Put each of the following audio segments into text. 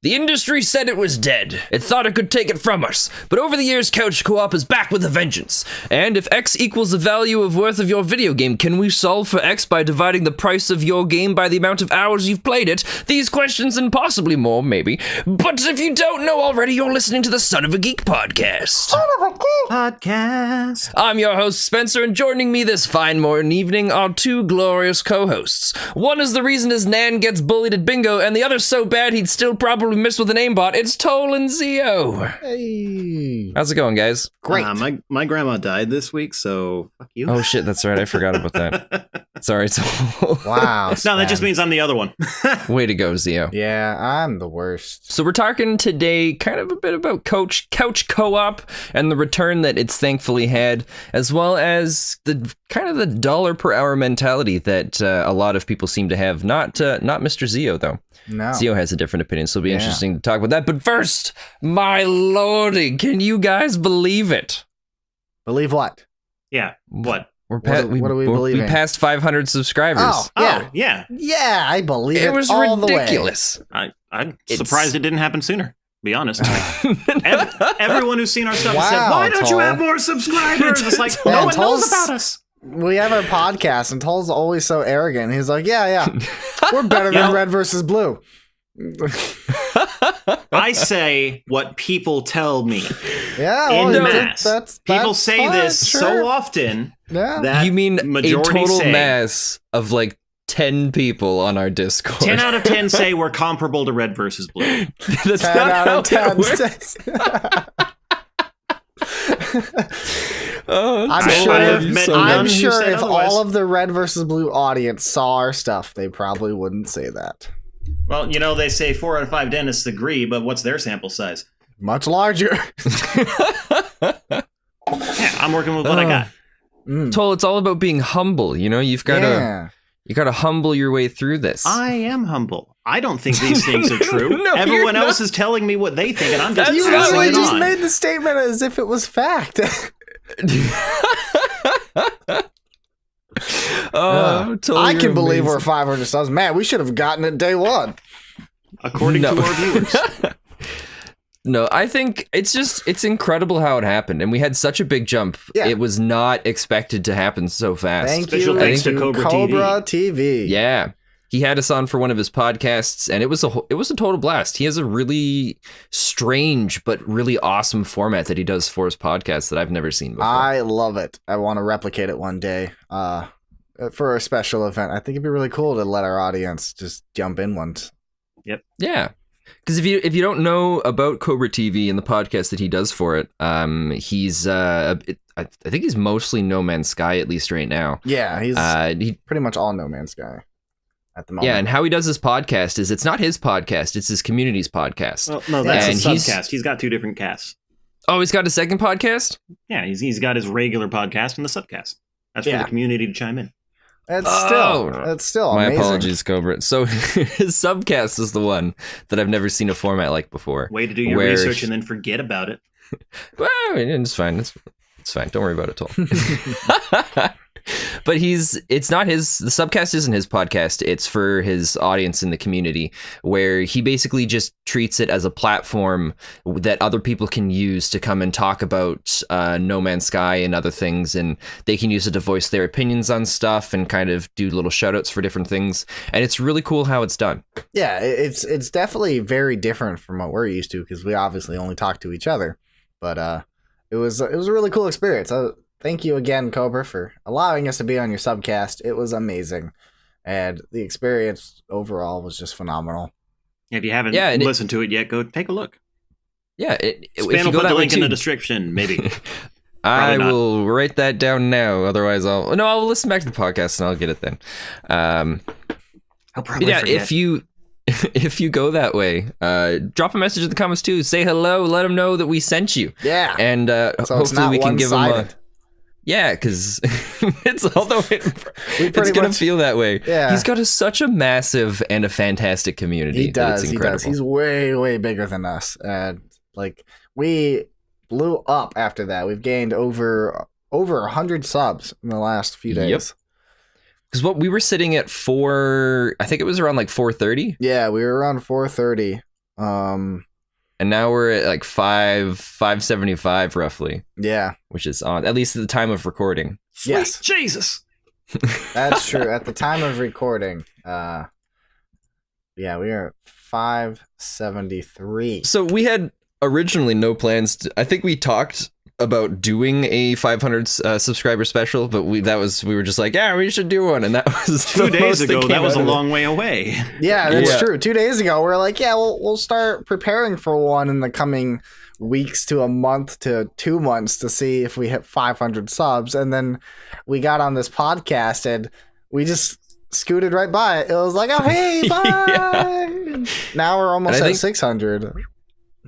The industry said it was dead. It thought it could take it from us. But over the years, couch co-op is back with a vengeance. And if X equals the value of worth of your video game, can we solve for X by dividing the price of your game by the amount of hours you've played it? These questions and possibly more, maybe. But if you don't know already, you're listening to the Sunovageek Podcast. Son of a Geek Podcast. I'm your host, Spencer, and joining me this fine morning evening are two glorious co-hosts. One is the reason his nan gets bullied at bingo, and the other's so bad he'd still probably miss with an aimbot. It's Tol and Zio. Hey. How's it going, guys? Great. My grandma died this week, so fuck you. Oh shit, that's right. I forgot about that. Sorry, Tol. Wow. No, that just means I'm the other one. Way to go, Zio. Yeah, I'm the worst. So we're talking today kind of a bit about couch co-op and the return that it's thankfully had, as well as the kind of the dollar per hour mentality that a lot of people seem to have. Not Mr. Zio, though. No. Zio has a different opinion, so it'll be interesting to talk about that. But first, my lordy, can you guys believe it? Believe what? Yeah. What? What are we believing? We passed 500 subscribers. Oh, yeah. Oh, yeah. Yeah, I believe it. It was all ridiculous. I'm surprised it didn't happen sooner, to be honest. Everyone who's seen our stuff has said, Wow, why don't you Tol. have more subscribers? It's like, Yeah, no one knows Tol's- about us. We have our podcast, and Tol's always so arrogant. He's like, yeah, we're better You than know- Red versus Blue. I say what people tell me. Yeah, In well, mass. that's People say fine, this sure. so often Yeah. that You mean majority a total say, mass of like 10 people on our Discord? 10 out of 10 say we're comparable to Red versus Blue. That's 10 not out how of that 10. works. Oh, I'm I sure, have met none I'm who sure said if otherwise. all of the Red versus Blue audience saw our stuff, they probably wouldn't say that. Well, you know, they say 4 out of 5 dentists agree, but what's their sample size? Much larger. Yeah, I'm working with what I got. Tol, it's all about being humble. You know, you've got to Yeah. you got to humble your way through this. I am humble. I don't think these things are true. No, Everyone you're else not. is telling me what they think, and I'm just That's You not passing what literally it just on. made the statement as if it was fact. Tol, I you're can believe we're amazing. 500 subs. Man, we should have gotten it day one. According No. to our viewers. No, I think it's incredible how it happened, and we had such a big jump. Yeah. It was not expected to happen so fast. Thank Special you thanks to to Cobra TV. Yeah. He had us on for one of his podcasts, and it was a total blast. He has a really strange but really awesome format that he does for his podcast that I've never seen before. I love it. I want to replicate it one day for a special event. I think it'd be really cool to let our audience just jump in once. Yeah, because if you don't know about Cobra TV and the podcast that he does for it, he's I think he's mostly No Man's Sky, at least right now. Yeah, he's He pretty much all No Man's Sky at the moment. Yeah, and how he does his podcast is it's not his podcast, it's his community's podcast. Well, no, that's And a he's- subcast. He's got 2 different casts. Oh, he's got a second podcast? Yeah, he's got his regular podcast and the subcast. That's for Yeah. the community to chime in. It's Oh. still My amazing. apologies, Cobra. So his subcast is the one that I've never seen a format like before. Way to do your Where research he- and then forget about it. Well, it's fine. It's fine. Don't worry about it at all. But the subcast isn't his podcast. It's for his audience in the community, where he basically just treats it as a platform that other people can use to come and talk about No Man's Sky and other things, and they can use it to voice their opinions on stuff and kind of do little shout outs for different things. And it's really cool how it's done. Yeah, it's definitely very different from what we're used to because we obviously only talk to each other. But it was a really cool experience. Thank you again, Cobra, for allowing us to be on your subcast. It was amazing, and the experience overall was just phenomenal. If you haven't Yeah, and listened to it yet, go take a look. Yeah, if you Span will go put that the way link in too- the description, maybe. I not. will write that down now. Otherwise, I'll listen back to the podcast and I'll get it then. I'll probably Yeah, forget. if you go that way, drop a message in the comments too. Say hello. Let them know that we sent you. Yeah, And so it's hopefully not we can give them a. one-sided. Yeah, because it's it's pretty gonna much- feel that way. Yeah. He's got such a massive and a fantastic community. He does. It's He incredible. does. He's way bigger than us, and like we blew up after that. We've gained over 100 subs in the last few days. Yep. Because what we were sitting at I think it was around like 430. Yeah, we were around 430. And now we're at like 575 roughly, Yeah. which is on at least at the time of recording. Yes. Sweet Jesus. That's true. At the time of recording, yeah, we are at 573. So we had originally no plans to, I think we talked about doing a 500 subscriber special, but we were just like, yeah, we should do one, and that was 2 days ago. That was a long way away. Yeah, that's true. 2 days ago, we were like, yeah, we'll start preparing for one in the coming weeks to a month to 2 months to see if we hit 500 subs, and then we got on this podcast and we just scooted right by it. It was like, oh hey, bye. Yeah. Now we're almost at 600.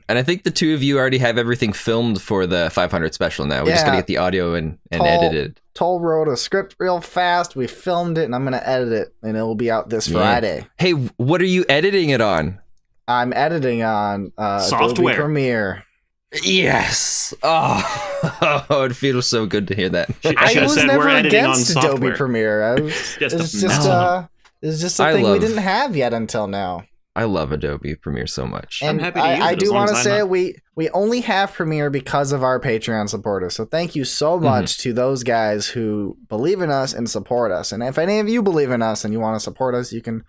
And I think the two of you already have everything filmed for the 500 special now. We just gotta get the audio and edited. Toll wrote a script real fast. We filmed it, and I'm gonna edit it, and it will be out this Friday. Hey, what are you editing it on? I'm editing on software. Adobe Premiere. Yes. Oh, it feels so good to hear that. I was never against Adobe Premiere. It's just a thing we didn't have yet until now. I love Adobe Premiere so much. And I'm happy to use it. I do want to say we only have Premiere because of our Patreon supporters. So thank you so much to those guys who believe in us and support us. And if any of you believe in us and you want to support us, you can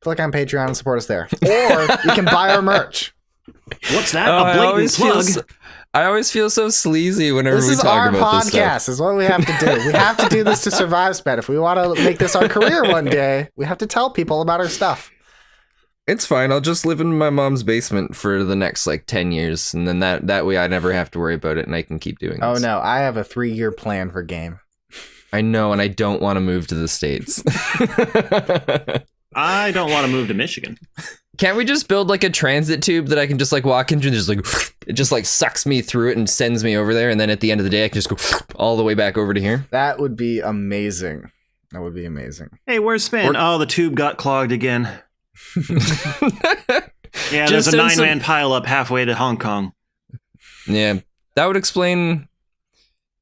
click on Patreon and support us there. Or you can buy our merch. What's that? A blatant plug? I always feel so sleazy whenever we talk about this stuff. This is what we have to do. We have to do this to survive, Sped. If we want to make this our career one day, we have to tell people about our stuff. It's fine. I'll just live in my mom's basement for the next 10 years, and then that way I never have to worry about it, and I can keep doing this. Oh no, I have a 3-year plan for game. I know, and I don't want to move to the States. I don't want to move to Michigan. Can't we just build a transit tube that I can just walk into and just it just sucks me through it and sends me over there, and then at the end of the day I can just go all the way back over to here? That would be amazing. That would be amazing. Hey, where's Spin? Oh, the tube got clogged again. Yeah, there's a 9-man pile up halfway to Hong Kong. Yeah, that would explain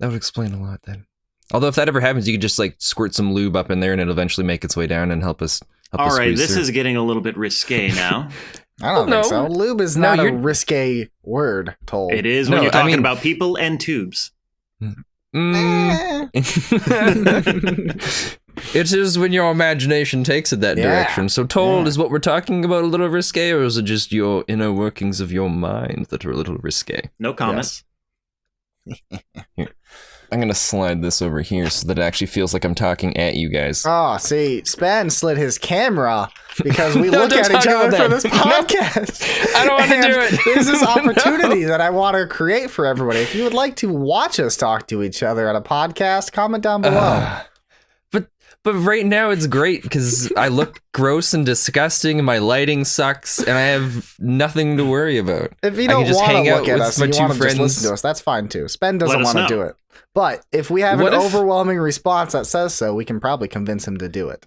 a lot then. Although if that ever happens, you could just squirt some lube up in there and it'll eventually make its way down and help us. All right, this is getting a little bit risque now. I don't think so. Lube is not a risque word, Toll. It is when you're talking about people and tubes. It is when your imagination takes it that direction. So Toll, is what we're talking about a little risque, or is it just your inner workings of your mind that are a little risque? No comments. Here. I'm going to slide this over here so that it actually feels like I'm talking at you guys. Oh, see, Span slid his camera because we look at each other for this podcast. I don't want to do it. There's this opportunity that I want to create for everybody. If you would like to watch us talk to each other at a podcast, comment down below. But right now it's great because I look gross and disgusting and my lighting sucks and I have nothing to worry about. If you don't want to look at us and you want to just listen to us, that's fine too. Spen doesn't want to do it. But if we have an overwhelming response that says so, we can probably convince him to do it.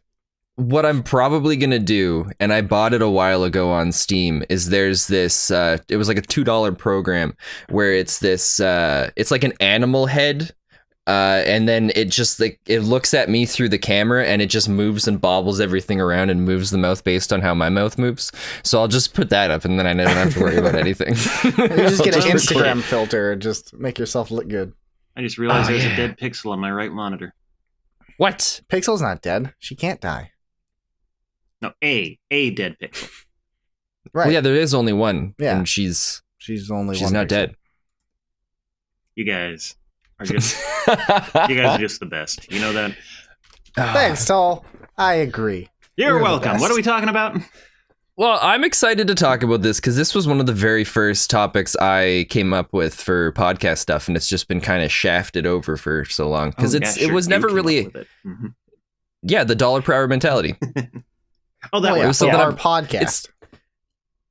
What I'm probably going to do, and I bought it a while ago on Steam, is there's this, it was a $2 program where it's this, it's like an animal head. And then it just it looks at me through the camera and it just moves and bobbles everything around and moves the mouth based on how my mouth moves. So I'll just put that up and then I don't have to worry about anything. You just get an Instagram filter and just make yourself look good. I just realized there's a dead pixel on my right monitor. What? Pixel's not dead. She can't die. No, a dead pixel. Right. Well, yeah, there is only one. Yeah. And she's only she's one not pixel. dead. You guys are just the best. You know that? Thanks, Toll. I agree. You're welcome. What are we talking about? Well, I'm excited to talk about this because this was one of the very first topics I came up with for podcast stuff, and it's just been kind of shafted over for so long because it was never really the dollar per hour mentality. It was our podcast.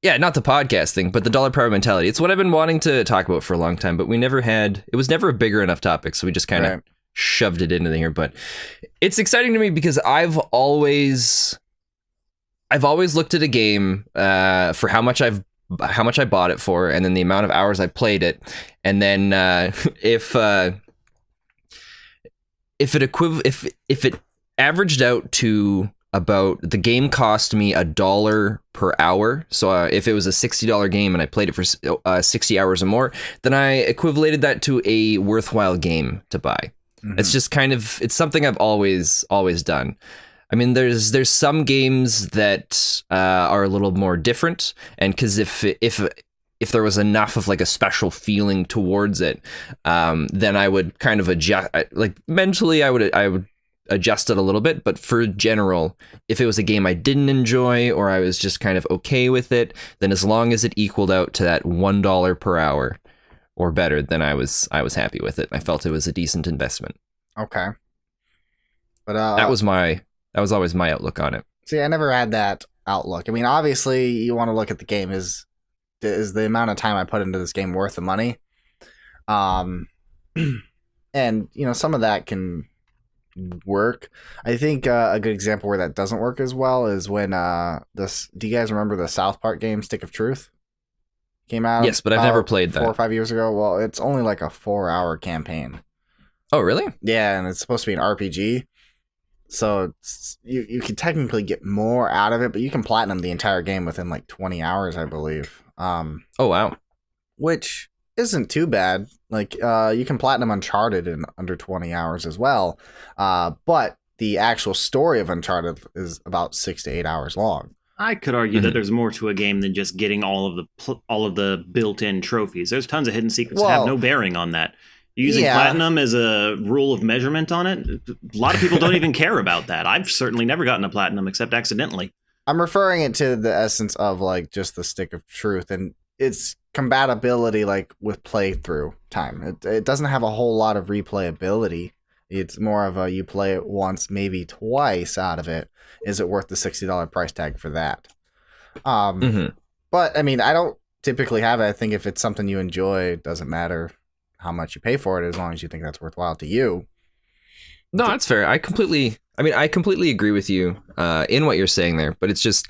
Yeah, not the podcast thing, but the dollar per hour mentality. It's what I've been wanting to talk about for a long time, but it was never a bigger enough topic, so we just kind of shoved it into here. But it's exciting to me because I've always looked at a game for how much I bought it for, and then the amount of hours I played it, and then if it averaged out to about the game cost me $1 per hour. So if it was a $60 game and I played it for 60 hours or more, then I equivalated that to a worthwhile game to buy. It's just kind of, it's something I've always done. I mean, there's some games that are a little more different, and because if there was enough of like a special feeling towards it, then I would kind of adjust. Like mentally, I would adjust it a little bit. But for general, if it was a game I didn't enjoy or I was just kind of okay with it, then as long as it equaled out to that $1 per hour or better, then I was happy with it. I felt it was a decent investment. Okay. But that was always my outlook on it. See, I never had that outlook. I mean, obviously, you want to look at the game is the amount of time I put into this game worth the money? And some of that can work. I think a good example where that doesn't work as well is when do you guys remember the South Park game Stick of Truth came out? Yes, but I've never played that. 4 or 5 years ago. Well, it's only like a 4-hour campaign. Oh, really? Yeah, and it's supposed to be an RPG. So you can technically get more out of it, but you can platinum the entire game within like 20 hours, I believe. Oh, wow. Which isn't too bad. Like you can platinum Uncharted in under 20 hours as well. But the actual story of Uncharted is about 6 to 8 hours long. I could argue that there's more to a game than just getting all of the built-in trophies. There's tons of hidden secrets that have no bearing on that. Using platinum as a rule of measurement on it, a lot of people don't even care about that. I've certainly never gotten a platinum except accidentally. I'm referring it to the essence of like just the Stick of Truth and its compatibility like with playthrough time. It doesn't have a whole lot of replayability. It's more of a you play it once, maybe twice out of it. Is it worth the $60 price tag for that? But I mean, I don't typically have it. I think if it's something you enjoy, it doesn't matter how much you pay for it as long as you think that's worthwhile to you. No, that's fair. I completely agree with you in what you're saying there, but it's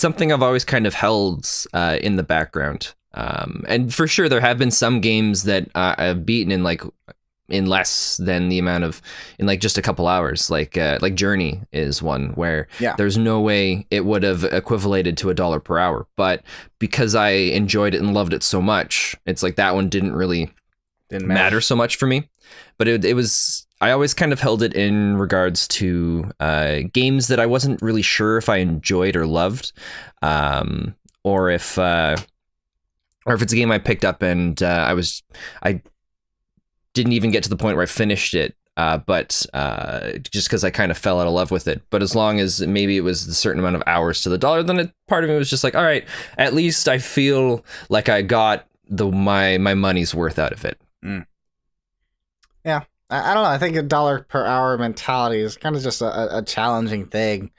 something I've always kind of held in the background. And for sure, there have been some games that I've beaten in less than the amount of, in like just a couple hours, like Journey is one where there's no way it would have equivalated to $1 per hour. But because I enjoyed it and loved it so much, it's like that one didn't matter so much for me. But it was, I always kind of held it in regards to games that I wasn't really sure if I enjoyed or loved, or if it's a game I picked up and I didn't even get to the point where I finished it, but just because I kind of fell out of love with it. But as long as maybe it was a certain amount of hours to the dollar, then part of it was just like, all right, at least I feel like I got my money's worth out of it. Yeah, I don't know. I think $1 per hour mentality is kind of just a challenging thing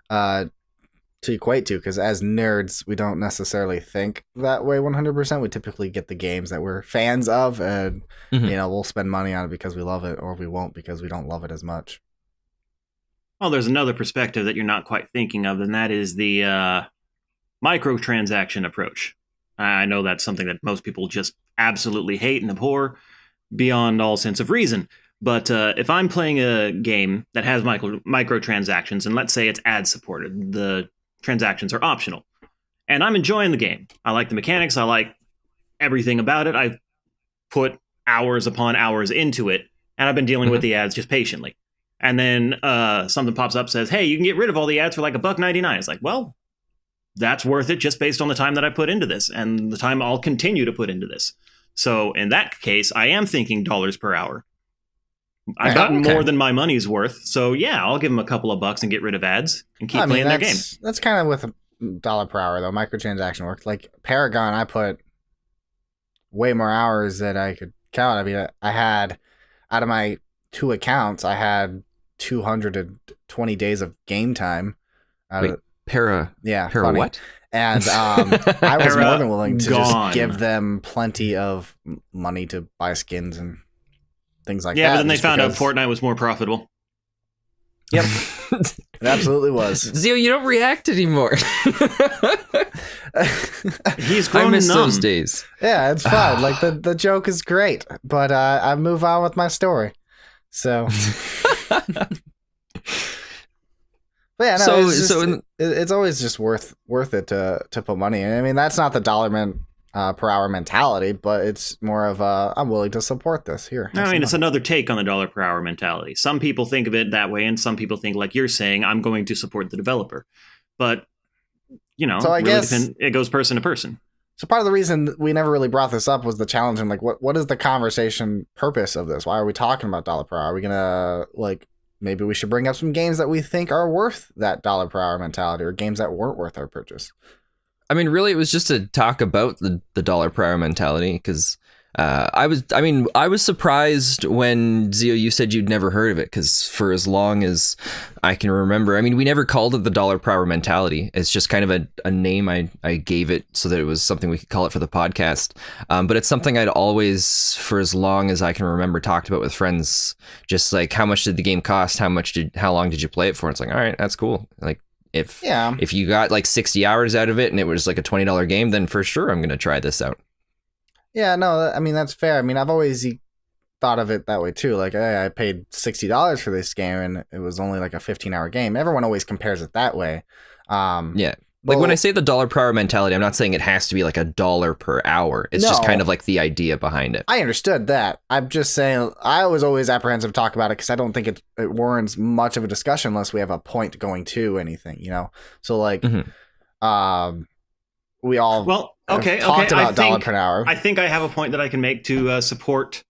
to equate to, because as nerds, we don't necessarily think that way 100%. We typically get the games that we're fans of, and we'll spend money on it because we love it, or we won't because we don't love it as much. Well, there's another perspective that you're not quite thinking of, and that is the microtransaction approach. I know that's something that most people just absolutely hate and abhor beyond all sense of reason. But if I'm playing a game that has microtransactions, and let's say it's ad supported, the transactions are optional, and I'm enjoying the game. I like the mechanics. I like everything about it. I've put hours upon hours into it, and I've been dealing with the ads just patiently. And then something pops up, says, hey, you can get rid of all the ads for like $1.99. It's like, well, that's worth it just based on the time that I put into this and the time I'll continue to put into this. So in that case, I am thinking dollars per hour. I've gotten more than my money's worth. So yeah, I'll give them a couple of bucks and get rid of ads and keep playing their game. That's kind of with $1 per hour though. Microtransaction works. Like Paragon, I put way more hours than I could count. I mean, I had, out of my 2 accounts, I had 220 days of game time. Para funny. What? And I was more than willing to just give them plenty of money to buy skins and things like that. Yeah, but then they found out Fortnite was more profitable. Yep. It absolutely was. Zio, you don't react anymore. He's grown I miss numb. those days. Yeah, it's fine. Like the joke is great, but I move on with my story. So But yeah, no, So- it's, just, so in- it's always just worth it to put money in. I mean, that's not the per hour mentality, but it's more of I'm willing to support this here. I mean, it's another take on the dollar per hour mentality. Some people think of it that way, and some people think, like you're saying, I'm going to support the developer. But, So I guess it goes person to person. So part of the reason we never really brought this up was the challenge and like what is the conversation purpose of this? Why are we talking about dollar per hour? Are we gonna maybe we should bring up some games that we think are worth that dollar per hour mentality, or games that weren't worth our purchase? I mean, really, it was just to talk about the dollar per hour mentality, because I was surprised when Zio, you said you'd never heard of it, because for as long as I can remember, I mean, we never called it the dollar per hour mentality. It's just kind of a name I gave it so that it was something we could call it for the podcast. But it's something I'd always, for as long as I can remember, talked about with friends. Just like, how much did the game cost? How long did you play it for? It's like, all right, that's cool. Like, if you got like 60 hours out of it and it was like a $20 game, then for sure I'm going to try this out. Yeah, no, I mean, that's fair. I mean, I've always thought of it that way too. Like, hey, I paid $60 for this game and it was only like a 15-hour game. Everyone always compares it that way. Yeah. Like, when I say the dollar per hour mentality, I'm not saying it has to be like $1 per hour. It's just kind of like the idea behind it. I understood that. I'm just saying, I was always apprehensive to talk about it because I don't think it warrants much of a discussion unless we have a point going to anything, So like, we all talked about dollar per hour. I think I have a point that I can make to support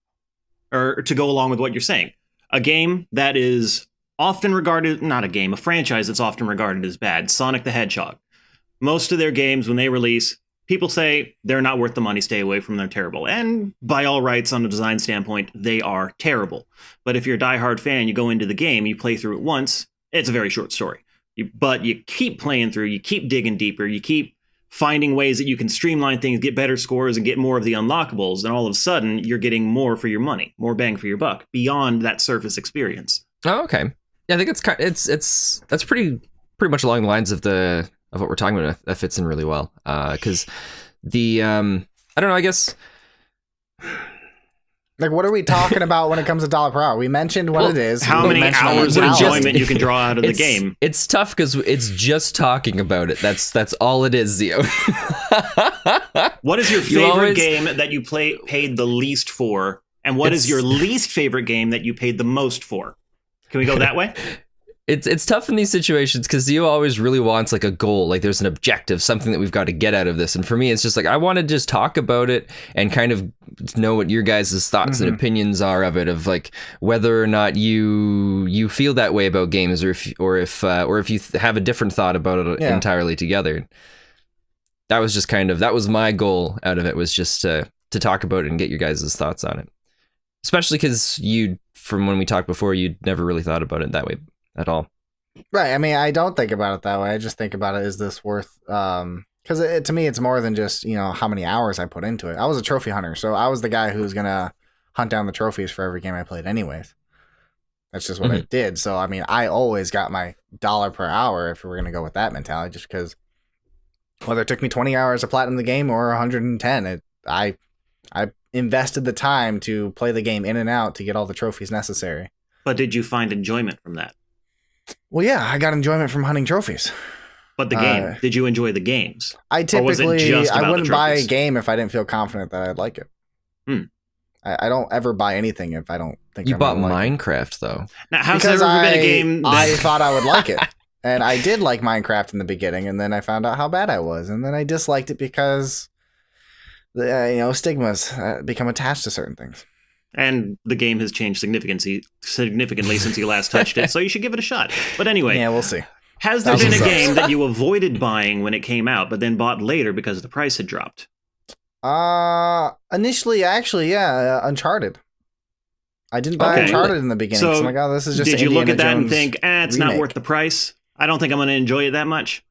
or to go along with what you're saying. A game that is often regarded, not a game, a franchise that's often regarded as bad, Sonic the Hedgehog. Most of their games, when they release, people say they're not worth the money, stay away from them, they're terrible. And by all rights, on a design standpoint, they are terrible. But if you're a diehard fan, you go into the game, you play through it once, it's a very short story. But you keep playing through, you keep digging deeper, you keep finding ways that you can streamline things, get better scores, and get more of the unlockables, and all of a sudden, you're getting more for your money, more bang for your buck, beyond that surface experience. Oh, okay. Yeah, I think that's pretty much along the lines of what we're talking about. That fits in really well. Because I don't know, I guess. Like, what are we talking about when it comes to dollar per hour? We mentioned what it is. How many hours of enjoyment you can draw out of the game. It's tough because it's just talking about it. That's all it is, Zio. What is your favorite game that you paid the least for? And what is your least favorite game that you paid the most for? Can we go that way? It's tough in these situations because Zio always really wants like a goal, like there's an objective, something that we've got to get out of this. And for me, it's just like, I want to just talk about it and kind of know what your guys' thoughts and opinions are of it, of like whether or not you feel that way about games, or if you have a different thought about it entirely together. That was my goal out of it, was just to talk about it and get your guys' thoughts on it. Especially because from when we talked before, you'd never really thought about it that way at all. Right. I mean, I don't think about it that way. I just think about it, is this worth, because to me, it's more than just, how many hours I put into it. I was a trophy hunter, so I was the guy who was going to hunt down the trophies for every game I played anyways. That's just what I did. So, I mean, I always got my dollar per hour, if we're going to go with that mentality, just because whether it took me 20 hours to platinum the game or 110, I invested the time to play the game in and out to get all the trophies necessary. But did you find enjoyment from that? Well, yeah, I got enjoyment from hunting trophies. But the game, did you enjoy the games? I wouldn't buy a game if I didn't feel confident that I'd like it. I don't ever buy anything if I don't think you I'm bought Minecraft, though. Now, how's there ever been a game I thought I would like it? And I did like Minecraft in the beginning, and then I found out how bad I was, and then I disliked it because stigmas become attached to certain things. And the game has changed significantly since you last touched it, so you should give it a shot. But anyway, yeah, we'll see. Has there been a game that you avoided buying when it came out, but then bought later because the price had dropped? Initially, actually, yeah, Uncharted. I didn't buy Uncharted in the beginning. So I'm like, oh, this is just. Did you look at that and think, it's remake. Not worth the price? I don't think I'm going to enjoy it that much.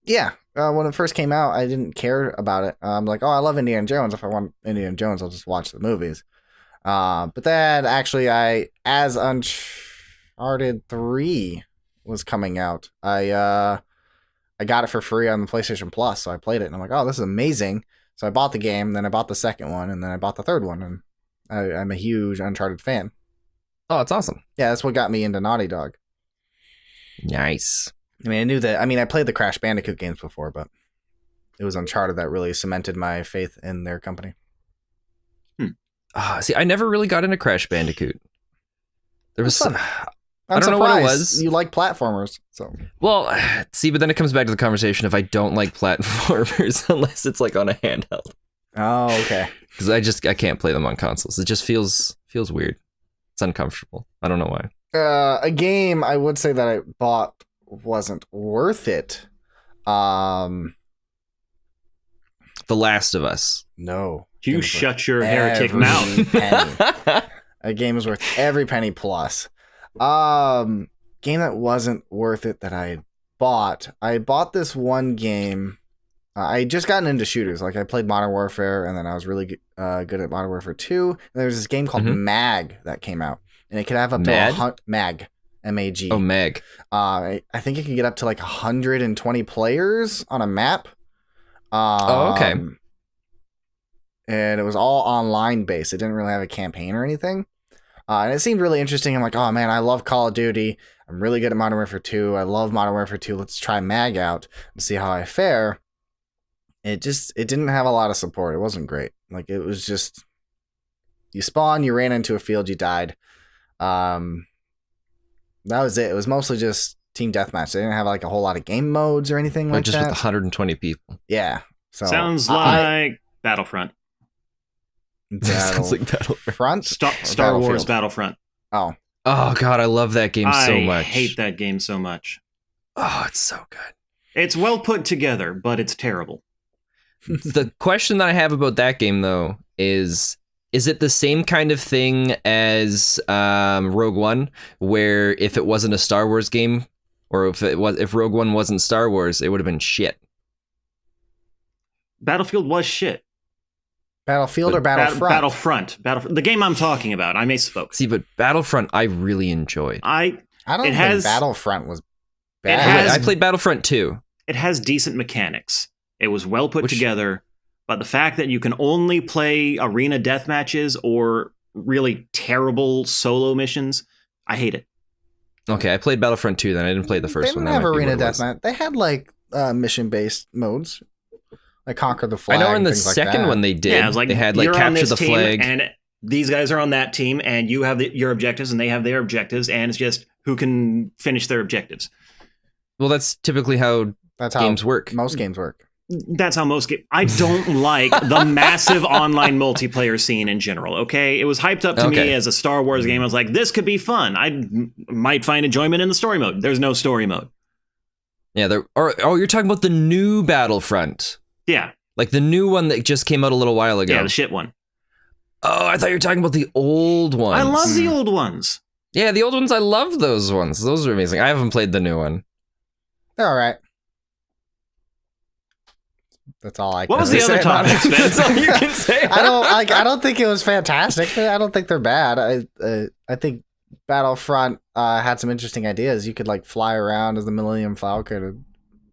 Yeah. When it first came out, I didn't care about it. I'm like, oh, I love Indiana Jones. If I want Indiana Jones, I'll just watch the movies. But then actually, as Uncharted 3 was coming out, I got it for free on the PlayStation Plus, so I played it, and I'm like, oh, this is amazing. So I bought the game, then I bought the second one, and then I bought the third one, and I'm a huge Uncharted fan. Oh, it's awesome. Yeah, that's what got me into Naughty Dog. Nice. I mean, I knew that. I mean, I played the Crash Bandicoot games before, but it was Uncharted that really cemented my faith in their company. See, I never really got into Crash Bandicoot. There was some, I don't know what it was. You like platformers, so. Well, see, but then it comes back to the conversation if I don't like platformers unless it's like on a handheld. Oh, okay. Because I can't play them on consoles. It just feels weird. It's uncomfortable. I don't know why. A game I would say that I bought wasn't worth it. The Last of Us. No. You shut your heretic mouth. A game is worth every penny plus. Game that wasn't worth it that I bought. I bought this one game. I just gotten into shooters. Like I played Modern Warfare, and then I was really good at Modern Warfare 2. And there's this game called MAG that came out, and it could have up to MAG. M-A-G. Oh, MAG. I think it could get up to like 120 players on a map. Okay. And it was all online based. It didn't really have a campaign or anything. And it seemed really interesting. I'm like, oh man, I love Call of Duty. I'm really good at Modern Warfare 2. I love Modern Warfare 2. Let's try MAG out and see how I fare. It didn't have a lot of support. It wasn't great. Like it was just, you spawned, you ran into a field, you died. That was it. It was mostly just team deathmatch. They didn't have like a whole lot of game modes or anything like just that. With 120 people. Yeah. So sounds like Battlefront. Sounds like Battlefront. Star Wars Battlefront. Oh God, I love that game so much. I hate that game so much. Oh, it's so good. It's well put together, but it's terrible. The question that I have about that game though is it the same kind of thing as Rogue One, where if it wasn't a Star Wars game, or if Rogue One wasn't Star Wars, it would have been shit? Battlefield was shit. Battlefield or Battlefront? Battlefront. The game I'm talking about. I misspoke. See, but Battlefront I really enjoyed. I don't think Battlefront was bad. I played Battlefront 2. It has decent mechanics. It was well put together, but the fact that you can only play arena death matches or really terrible solo missions, I hate it. Okay, I played Battlefront 2 then. I didn't play the first one. They didn't have arena deathmatch. They had like mission-based modes. Like Conquer the Flag. I know in the second one they did. Yeah, it was like, they had like Capture the Flag. And these guys are on that team, and you have your objectives, and they have their objectives, and it's just who can finish their objectives. Well, that's typically how games work. Most games work. That's how most games... I don't like the massive online multiplayer scene in general, okay? It was hyped up to me as a Star Wars game. I was like, this could be fun. I might find enjoyment in the story mode. There's no story mode. Yeah, you're talking about the new Battlefront. Yeah. Like the new one that just came out a little while ago. Yeah, the shit one. Oh, I thought you were talking about the old ones. I love the old ones. Yeah, the old ones, I love those ones. Those are amazing. I haven't played the new one. They're all right. That's all I can say. What was the other topic, Spence? That's all you can say. I don't think it was fantastic. I don't think they're bad. I think Battlefront had some interesting ideas. You could like fly around as the Millennium Falcon and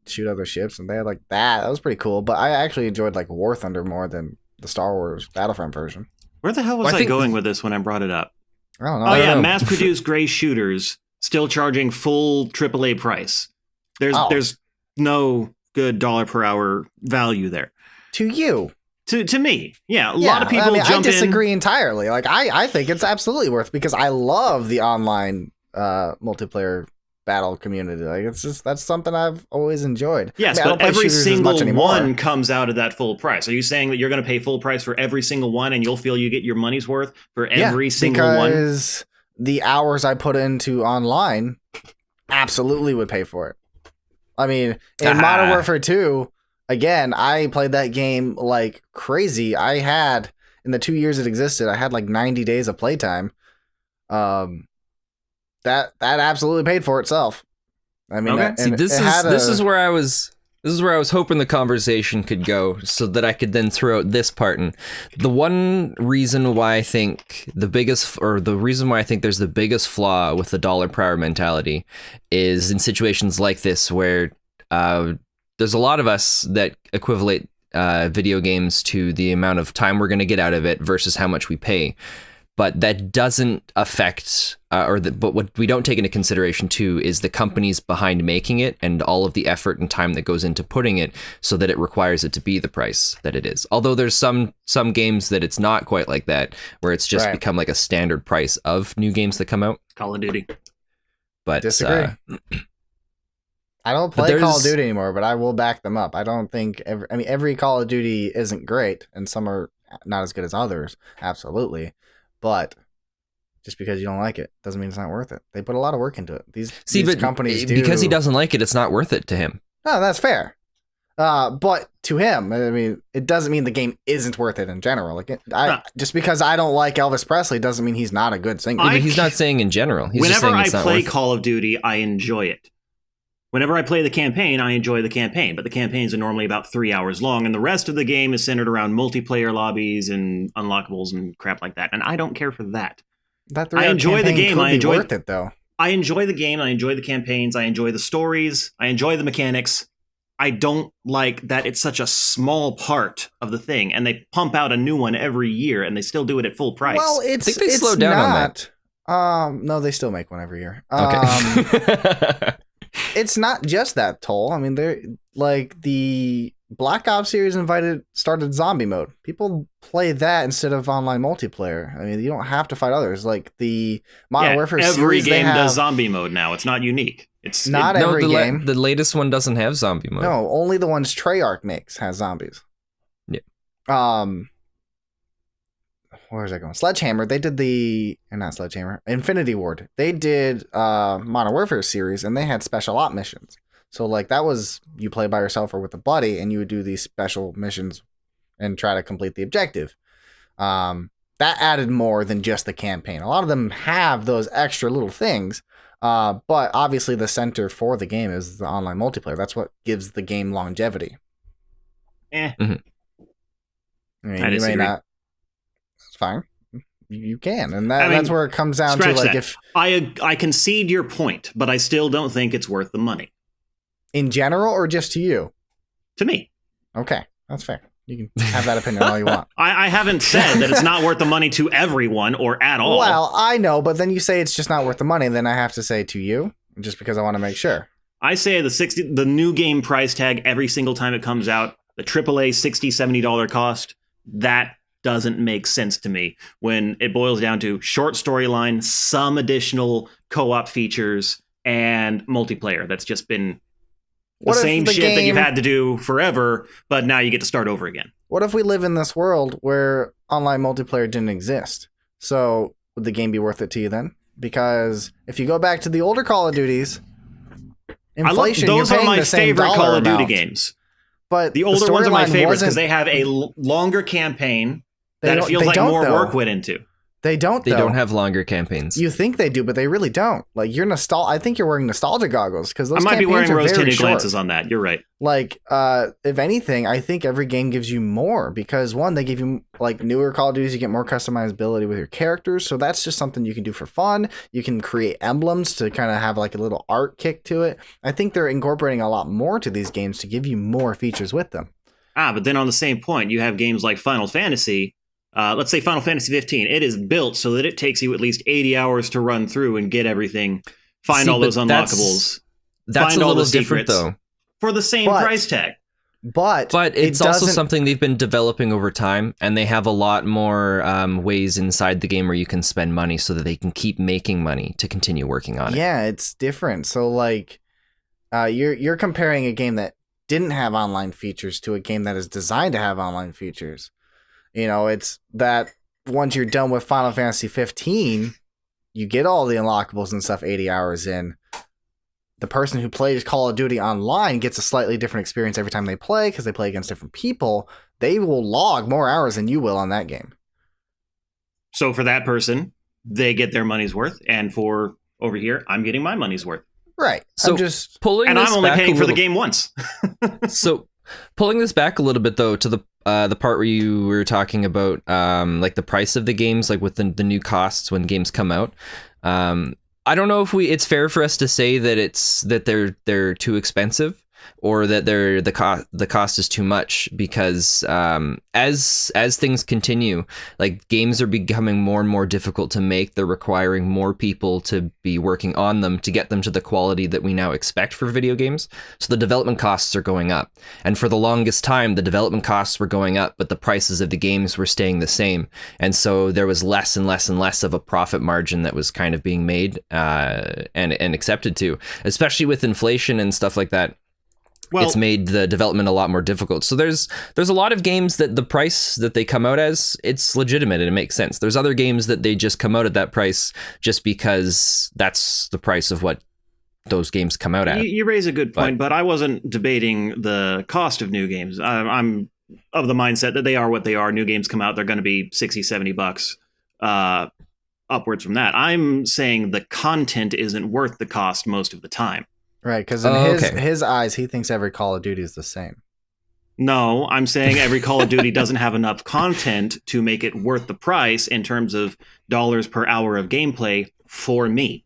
shoot other ships, and they had like that. That was pretty cool. But I actually enjoyed like War Thunder more than the Star Wars Battlefront version. Where the hell was I going with this when I brought it up? I don't know. Oh yeah, mass-produced gray shooters still charging full AAA price. There's no good dollar per hour value there. To you. To me. Yeah, a lot of people jump in. I disagree entirely. Like I think it's absolutely worth, because I love the online multiplayer battle community. Like that's something I've always enjoyed. Yes, but every single one comes out of that full price. Are you saying that you're going to pay full price for every single one, and you'll feel you get your money's worth for every single one? Because the hours I put into online absolutely would pay for it. I mean, in Modern Warfare 2, again, I played that game like crazy. I had, in the 2 years it existed, I had like 90 days of playtime. That absolutely paid for itself. I mean, See, this is where I was hoping the conversation could go, so that I could then throw out this part. And the one reason why I think the reason why I think there's the biggest flaw with the dollar per hour mentality is in situations like this, where there's a lot of us that equivalent video games to the amount of time we're going to get out of it versus how much we pay. but that doesn't affect, but what we don't take into consideration too is the companies behind making it and all of the effort and time that goes into putting it so that it requires it to be the price that it is. Although there's some games that it's not quite like that, where it's just become like a standard price of new games that come out. Call of Duty. But disagree. I don't play Call of Duty anymore, but I will back them up. I don't think every Call of Duty isn't great, and some are not as good as others. Absolutely. But just because you don't like it doesn't mean it's not worth it. They put a lot of work into it. These companies do. Because he doesn't like it, it's not worth it to him. No, that's fair. But to him, I mean, it doesn't mean the game isn't worth it in general. Just because I don't like Elvis Presley doesn't mean he's not a good singer. But he's not saying in general. He's whenever just saying I play Call of Duty, I enjoy it. Whenever I play the campaign, I enjoy the campaign, but the campaigns are normally about 3 hours long, and the rest of the game is centered around multiplayer lobbies and unlockables and crap like that, and I don't care for that. I enjoy the game. I enjoy worth it though. I enjoy the game. I enjoy the campaigns. I enjoy the stories. I enjoy the mechanics. I don't like that it's such a small part of the thing, and they pump out a new one every year, and they still do it at full price. Well, I think they slowed down on that. No, they still make one every year. Okay. It's not just that, Toll. I mean, they're like the Black Ops series started zombie mode. People play that instead of online multiplayer. I mean, you don't have to fight others. Like the Modern Warfare series, every game does zombie mode now. It's not unique. It's not every game. The latest one doesn't have zombie mode. No, only the ones Treyarch makes has zombies. Yeah. Where is that going? Sledgehammer. They did not Sledgehammer. Infinity Ward. They did Modern Warfare series, and they had special op missions. So like that was you play by yourself or with a buddy, and you would do these special missions and try to complete the objective. That added more than just the campaign. A lot of them have those extra little things, but obviously the center for the game is the online multiplayer. That's what gives the game longevity. Mm-hmm. I mean, you may not. It's fine. You can, and that's where it comes down to like that. If I concede your point, but I still don't think it's worth the money. In general, or just to you? To me. Okay, that's fair. You can have that opinion all you want. I haven't said that it's not worth the money to everyone or at all. Well, I know, but then you say it's just not worth the money, and then I have to say to you, just because I want to make sure. I say the new game price tag every single time it comes out, the AAA $60, $70 cost, that doesn't make sense to me when it boils down to short storyline, some additional co-op features, and multiplayer. That's just been the same shit that you've had to do forever, but now you get to start over again. What if we live in this world where online multiplayer didn't exist? So would the game be worth it to you then? Because if you go back to the older Call of Duties, inflation, those you're are paying my the same favorite Call of Duty amount. games. But the older ones are my favorites because they have a longer campaign that it feels like more work went into. They don't have longer campaigns. You think they do, but they really don't. Like I think you're wearing nostalgia goggles because those I might be wearing rose-tinted short. glances on that. You're right. Like, if anything, I think every game gives you more because one, they give you like newer Call of Duties, you get more customizability with your characters. So that's just something you can do for fun. You can create emblems to kind of have like a little art kick to it. I think they're incorporating a lot more to these games to give you more features with them. But then on the same point, you have games like Final Fantasy. Let's say Final Fantasy 15. It is built so that it takes you at least 80 hours to run through and get everything, find all those unlockables. That's a little different, though. For the same price tag. But it's also something they've been developing over time, and they have a lot more ways inside the game where you can spend money so that they can keep making money to continue working on it. Yeah, it's different. So, like, you're comparing a game that didn't have online features to a game that is designed to have online features. You know, it's that once you're done with Final Fantasy 15, you get all the unlockables and stuff 80 hours in. The person who plays Call of Duty online gets a slightly different experience every time they play because they play against different people. They will log more hours than you will on that game. So for that person, they get their money's worth. And for over here, I'm getting my money's worth. Right. So I'm just pulling and this I'm only back paying for the game once. So pulling this back a little bit, though, to the part where you were talking about like the price of the games, like with the new costs when games come out. I don't know if it's fair for us to say that they're too expensive, or that the cost is too much, because as things continue, like games are becoming more and more difficult to make. They're requiring more people to be working on them to get them to the quality that we now expect for video games. So the development costs are going up. And for the longest time, the development costs were going up, but the prices of the games were staying the same. And so there was less and less and less of a profit margin that was kind of being made and accepted to, especially with inflation and stuff like that. Well, it's made the development a lot more difficult. So there's a lot of games that the price that they come out as, it's legitimate and it makes sense. There's other games that they just come out at that price just because that's the price of what those games come out at. You raise a good point, but I wasn't debating the cost of new games. I'm of the mindset that they are what they are. New games come out, they're going to be $60-$70 upwards from that. I'm saying the content isn't worth the cost most of the time. Right, because in his eyes, he thinks every Call of Duty is the same. No, I'm saying every Call of Duty doesn't have enough content to make it worth the price in terms of dollars per hour of gameplay for me.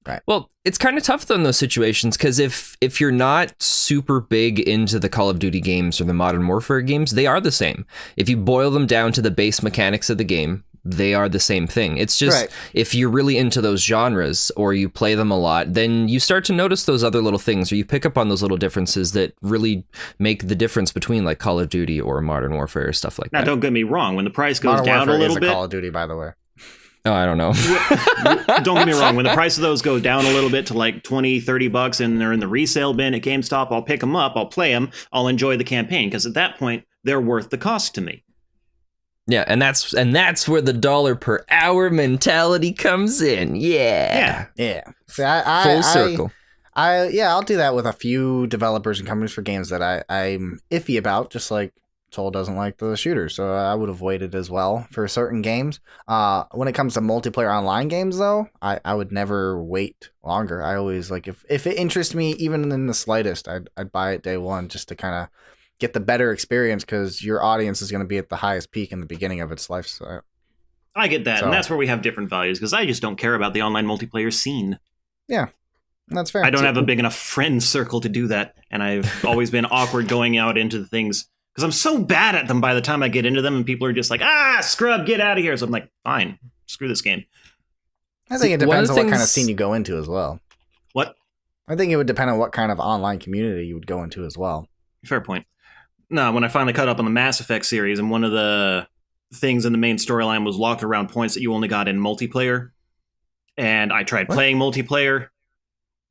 Right. Well, it's kind of tough though in those situations, because if you're not super big into the Call of Duty games or the Modern Warfare games, they are the same. If you boil them down to the base mechanics of the game, they are the same thing. It's just if you're really into those genres or you play them a lot, then you start to notice those other little things, or you pick up on those little differences that really make the difference between like Call of Duty or Modern Warfare or stuff like that. Now, don't get me wrong. When the price goes down a little bit, Call of Duty, by the way. Oh, I don't know. Don't get me wrong. When the price of those go down a little bit to like $20-$30 and they're in the resale bin at GameStop, I'll pick them up. I'll play them. I'll enjoy the campaign, because at that point they're worth the cost to me. Yeah, and that's where the dollar per hour mentality comes in. Yeah. See, full circle. I'll do that with a few developers and companies for games that I'm iffy about, just like Toll doesn't like the shooters, so I would have waited as well for certain games. When it comes to multiplayer online games, though, I would never wait longer. I always like if it interests me even in the slightest, I'd buy it day one just to kind of get the better experience, because your audience is going to be at the highest peak in the beginning of its life. So I get that, and that's where we have different values, because I just don't care about the online multiplayer scene. Yeah, that's fair. I don't have a big enough friend circle to do that, and I've always been awkward going out into the things, because I'm so bad at them by the time I get into them, and people are just like, scrub, get out of here. So I'm like, fine, screw this game. I think it depends on what kind of scene you go into as well. What? I think it would depend on what kind of online community you would go into as well. Fair point. No, when I finally caught up on the Mass Effect series, and one of the things in the main storyline was locked around points that you only got in multiplayer, and I tried playing multiplayer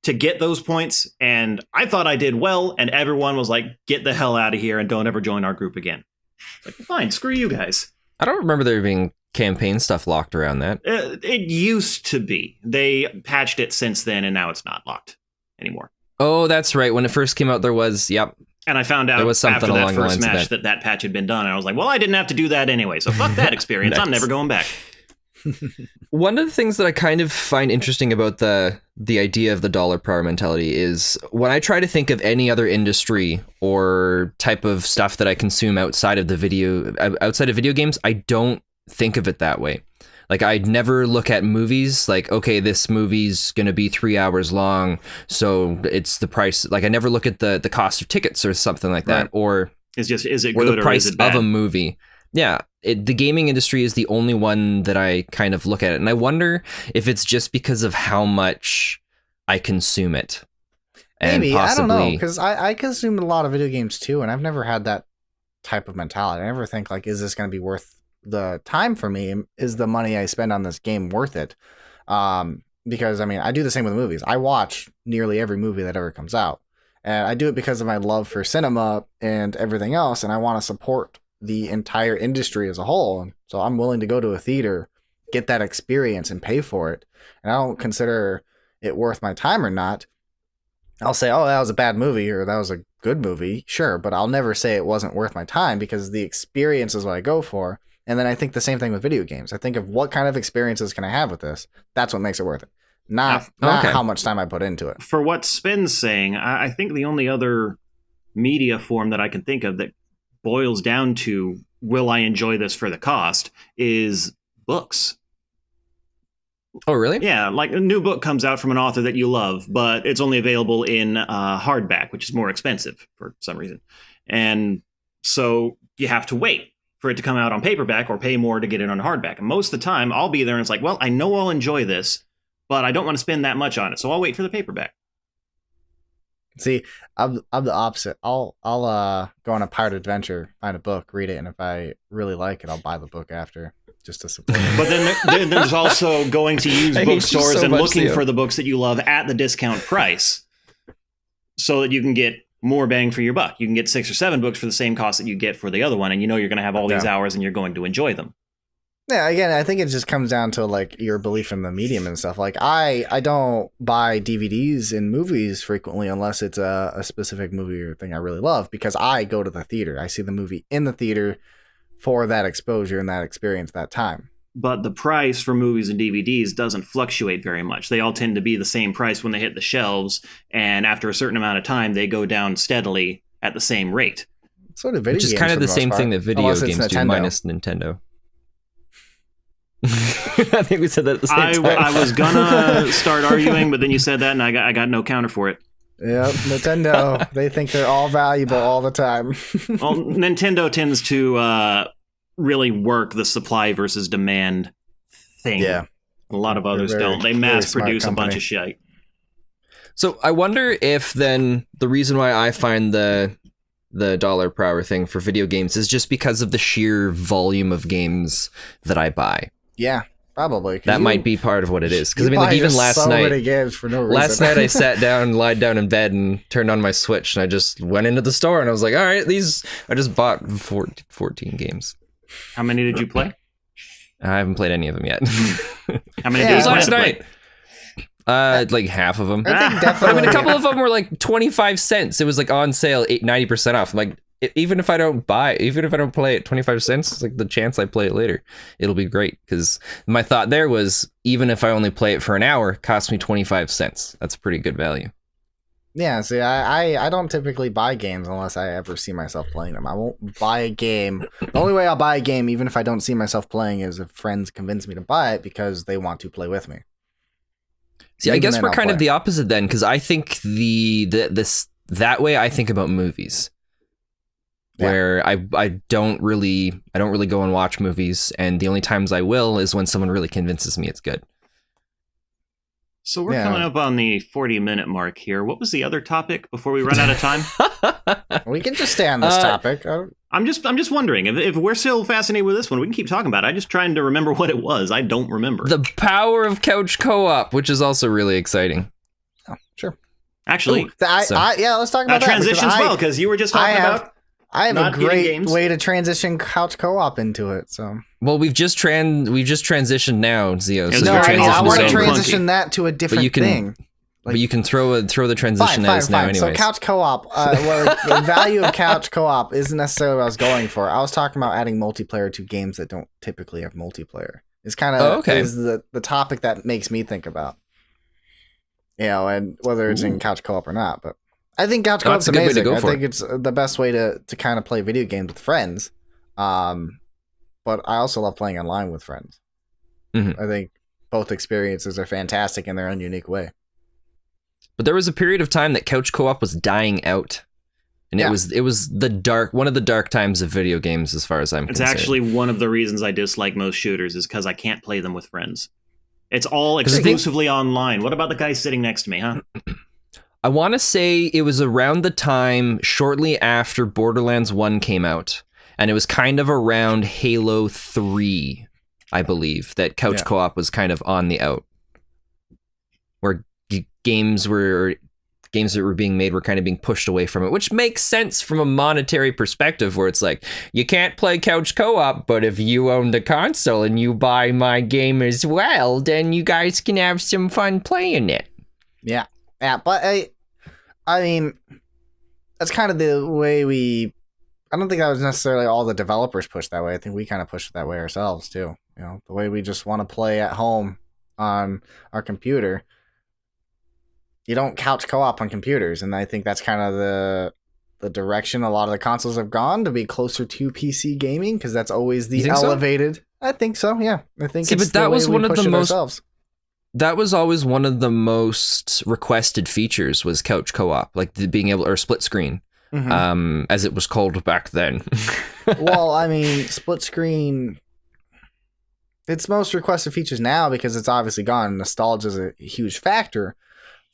to get those points, and I thought I did well, and everyone was like, get the hell out of here and don't ever join our group again. Like, fine, screw you guys. I don't remember there being campaign stuff locked around that. It used to be. They patched it since then, and now it's not locked anymore. Oh, that's right. When it first came out, there was, yep. And I found out after that first match that patch had been done, and I was like, well, I didn't have to do that anyway, so fuck that experience. I'm never going back. One of the things that I kind of find interesting about the idea of the dollar per hour mentality is when I try to think of any other industry or type of stuff that I consume outside of video games, I don't think of it that way. Like, I'd never look at movies like, okay, this movie's going to be 3 hours long, so it's the price. Like, I never look at the cost of tickets or something like that, or is it good or the price or is it bad? of a movie. Yeah, the gaming industry is the only one that I kind of look at it, and I wonder if it's just because of how much I consume it. And maybe, possibly, I don't know, because I consume a lot of video games too, and I've never had that type of mentality. I never think like, is this going to be worth the time for me? Is the money I spend on this game worth it? Because I mean, I do the same with movies. I watch nearly every movie that ever comes out, and I do it because of my love for cinema and everything else, and I want to support the entire industry as a whole. So I'm willing to go to a theater, get that experience, and pay for it. And I don't consider it worth my time or not. I'll say, oh, that was a bad movie, or that was a good movie, sure, but I'll never say it wasn't worth my time, because the experience is what I go for. And then I think the same thing with video games. I think of what kind of experiences can I have with this? That's what makes it worth it. Not how much time I put into it. For what Spin's saying, I think the only other media form that I can think of that boils down to, will I enjoy this for the cost, is books. Oh, really? Yeah, like a new book comes out from an author that you love, but it's only available in hardback, which is more expensive for some reason. And so you have to wait for it to come out on paperback or pay more to get it on hardback. And most of the time, I'll be there and it's like, well, I know I'll enjoy this, but I don't want to spend that much on it, so I'll wait for the paperback. See, I'm the opposite. I'll go on a pirate adventure, find a book, read it, and if I really like it, I'll buy the book after just to support it. But then there's also going to used I hate you bookstores so and much, looking Theo. for the books that you love at the discount price so that you can get more bang for your buck. You can get 6 or 7 books for the same cost that you get for the other one, and you know you're going to have all these hours and you're going to enjoy them. Yeah, again, I think it just comes down to like your belief in the medium and stuff. Like I don't buy DVDs in movies frequently unless it's a specific movie or thing I really love, because I go to the theater. I see the movie in the theater for that exposure and that experience that time. But the price for movies and DVDs doesn't fluctuate very much. They all tend to be the same price when they hit the shelves, and after a certain amount of time, they go down steadily at the same rate. So do video Which is games kind of for the most same part, thing that video unless it's games do, Nintendo. minus Nintendo. I think we said that at the same time. I was gonna start arguing, but then you said that, and I got no counter for it. Yep, Nintendo. They think they're all valuable all the time. Well, Nintendo tends to really work the supply versus demand thing. Yeah. A lot of others Very- don't. They very mass smart produce a bunch company. of shit. So I wonder if then the reason why I find the dollar per hour thing for video games is just because of the sheer volume of games that I buy. Yeah, probably. 'cause That you- might be part of what it is. Because I you mean, like buy even just last so many night, games for no reason. last night I sat down, lied down in bed, and turned on my Switch, and I just went into the store, and I was like, all right, I just bought 14 games. How many did you play? I haven't played any of them yet. How many Yeah, did It you was plan last to play? night. Like half of them. I think But I definitely. mean, a couple of them were like 25 cents. It was like on sale, 90% off. I'm like, even if I don't play it 25 cents, it's like the chance I play it later, it'll be great. Because my thought there was, even if I only play it for an hour, it costs me 25 cents. That's pretty good value. Yeah, see, I don't typically buy games unless I ever see myself playing them. I won't buy a game. The only way I'll buy a game, even if I don't see myself playing, is if friends convince me to buy it because they want to play with me. See, I Even guess then we're I'll kind of play. the opposite then, because I think that way I think about movies. Yeah. Where I don't really go and watch movies, and the only times I will is when someone really convinces me it's good. So we're Yeah. coming up on the 40-minute mark here. What was the other topic before we run out of time? We can just stay on this topic. I'm just wondering if we're still fascinated with this one. We can keep talking about it. I'm just trying to remember what it was. I don't remember. The power of couch co-op, which is also really exciting. Oh, sure. Actually, Yeah, let's talk about that. because transitions well because you were just talking about. I have not a getting great games. way to transition couch co-op into it. So Well, we've just transitioned now, Zio. Yeah, So no, your I transition want to to is over. transition that to a different you can- thing. But you can throw the transition at us now, anyways. So couch co-op, the value of couch co-op isn't necessarily what I was going for. I was talking about adding multiplayer to games that don't typically have multiplayer. It's kind of is the topic that makes me think about, and whether it's in couch co-op or not. But I think couch co-op's That's a good way to amazing. go I for think it's the best way to kind of play video games with friends. But I also love playing online with friends. Mhm. I think both experiences are fantastic in their own unique way. But there was a period of time that couch co-op was dying out. And Yeah. it was one of the dark times of video games as far as I'm It's concerned. actually one of the reasons I dislike most shooters is because I can't play them with friends. It's all 'Cause I think- exclusively online. What about the guy sitting next to me, huh? I want to say it was around the time shortly after Borderlands 1 came out, and it was kind of around Halo 3, I believe, that couch Yeah. co-op was kind of on the out. Where games that were being made were kind of being pushed away from it, which makes sense from a monetary perspective, where it's like, you can't play couch co-op, but if you own the console and you buy my game as well, then you guys can have some fun playing it. Yeah, but I mean, that's kind of the way I don't think that was necessarily all the developers pushed that way. I think we kind of pushed it that way ourselves too. The way we just want to play at home on our computer. You don't couch co-op on computers, and I think that's kind of the direction a lot of the consoles have gone, to be closer to PC gaming, because that's always the You think so? elevated. I think so. Yeah, I think. See, it's but that the way was we one of push the it most- ourselves. That was always one of the most requested features was couch co-op, like being able, or split screen, as it was called back then. Well, I mean, split screen, it's most requested features now because it's obviously gone. Nostalgia is a huge factor,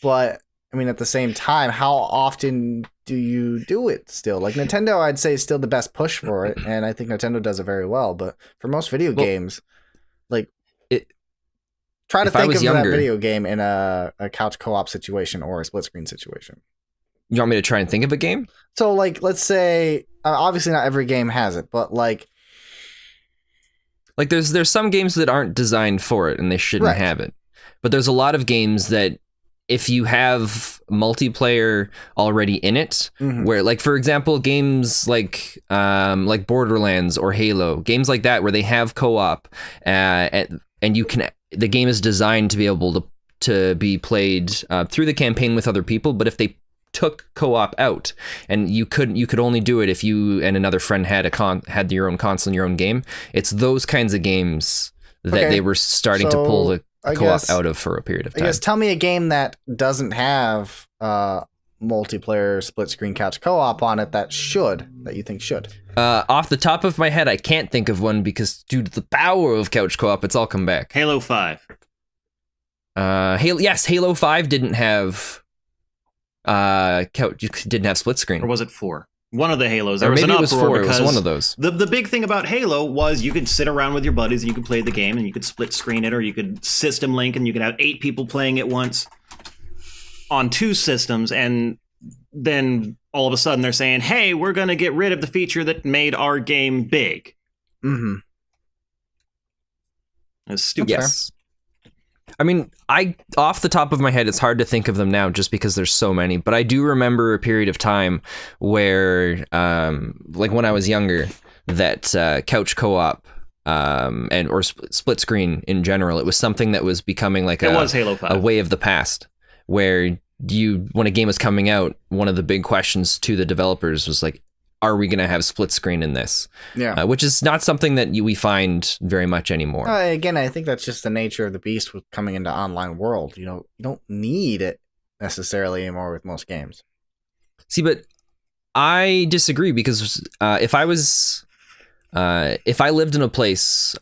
but I mean, at the same time, how often do you do it still? Like Nintendo, I'd say is still the best push for it, and I think Nintendo does it very well. But for most video games, like try to think of that video game in a couch co-op situation or a split screen situation. You want me to try and think of a game? So, like, let's say, obviously not every game has it, but like there's some games that aren't designed for it and they shouldn't have it. But there's a lot of games that if you have multiplayer already in it, where, like, for example, games like Borderlands or Halo, games like that where they have co-op, and you can, the game is designed to be able to be played through the campaign with other people. But if they took co-op out, and you could only do it if you and another friend had your own console and your own game, it's those kinds of games that they were starting to pull the co-op out of for a period of time. I guess tell me a game that doesn't have multiplayer split screen couch co-op on it that you think should. Off the top of my head, I can't think of one because due to the power of couch co-op, it's all come back. Halo 5. Halo 5 didn't have didn't have split screen. Or was it 4? One of the Halos. There or was maybe an it was 4. It was one of those. The big thing about Halo was you could sit around with your buddies and you could play the game and you could split screen it, or you could system link and you could have 8 people playing at once on 2 systems. And then all of a sudden they're saying, hey, we're going to get rid of the feature that made our game big. It's stupid. Yes. I mean, off the top of my head, it's hard to think of them now just because there's so many. But I do remember a period of time where, like when I was younger, that couch co-op or split screen in general, it was something that was becoming like it was Halo 5. A way of the past, where when a game was coming out, one of the big questions to the developers was like, are we going to have split screen in this? Yeah. Which is not something that we find very much anymore. Again, I think that's just the nature of the beast with coming into online world. You don't need it necessarily anymore with most games. See, but I disagree because if I lived in a place,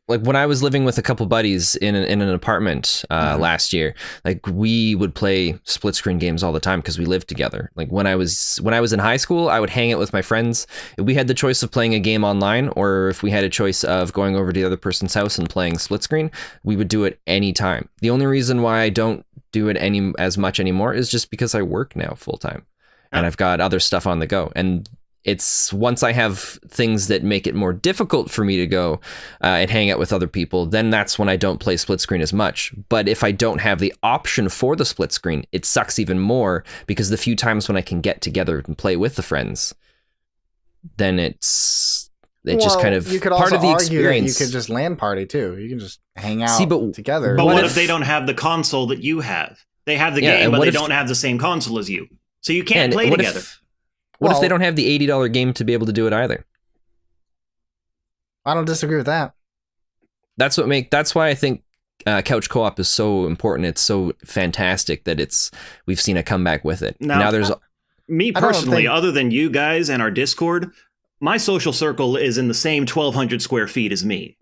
like when I was living with a couple buddies in an apartment last year, like we would play split screen games all the time because we lived together. Like when I was in high school, I would hang out with my friends. If we had the choice of playing a game online, or if we had a choice of going over to the other person's house and playing split screen, we would do it anytime. The only reason why I don't do it as much anymore is just because I work now full time and I've got other stuff on the go. And it's once I have things that make it more difficult for me to go and hang out with other people, then that's when I don't play split screen as much. But if I don't have the option for the split screen, it sucks even more because the few times when I can get together and play with the friends, then it's just kind of part of the experience. You could just LAN party too. You can just hang out together. But what if they don't have the console that you have? They have the game, but they don't have the same console as you. So you can't play together. What if they don't have the $80 game to be able to do it either? I don't disagree with that. That's why I think couch co-op is so important. It's so fantastic that we've seen a comeback with it. Now there's me personally, other than you guys and our Discord, my social circle is in the same 1,200 square feet as me.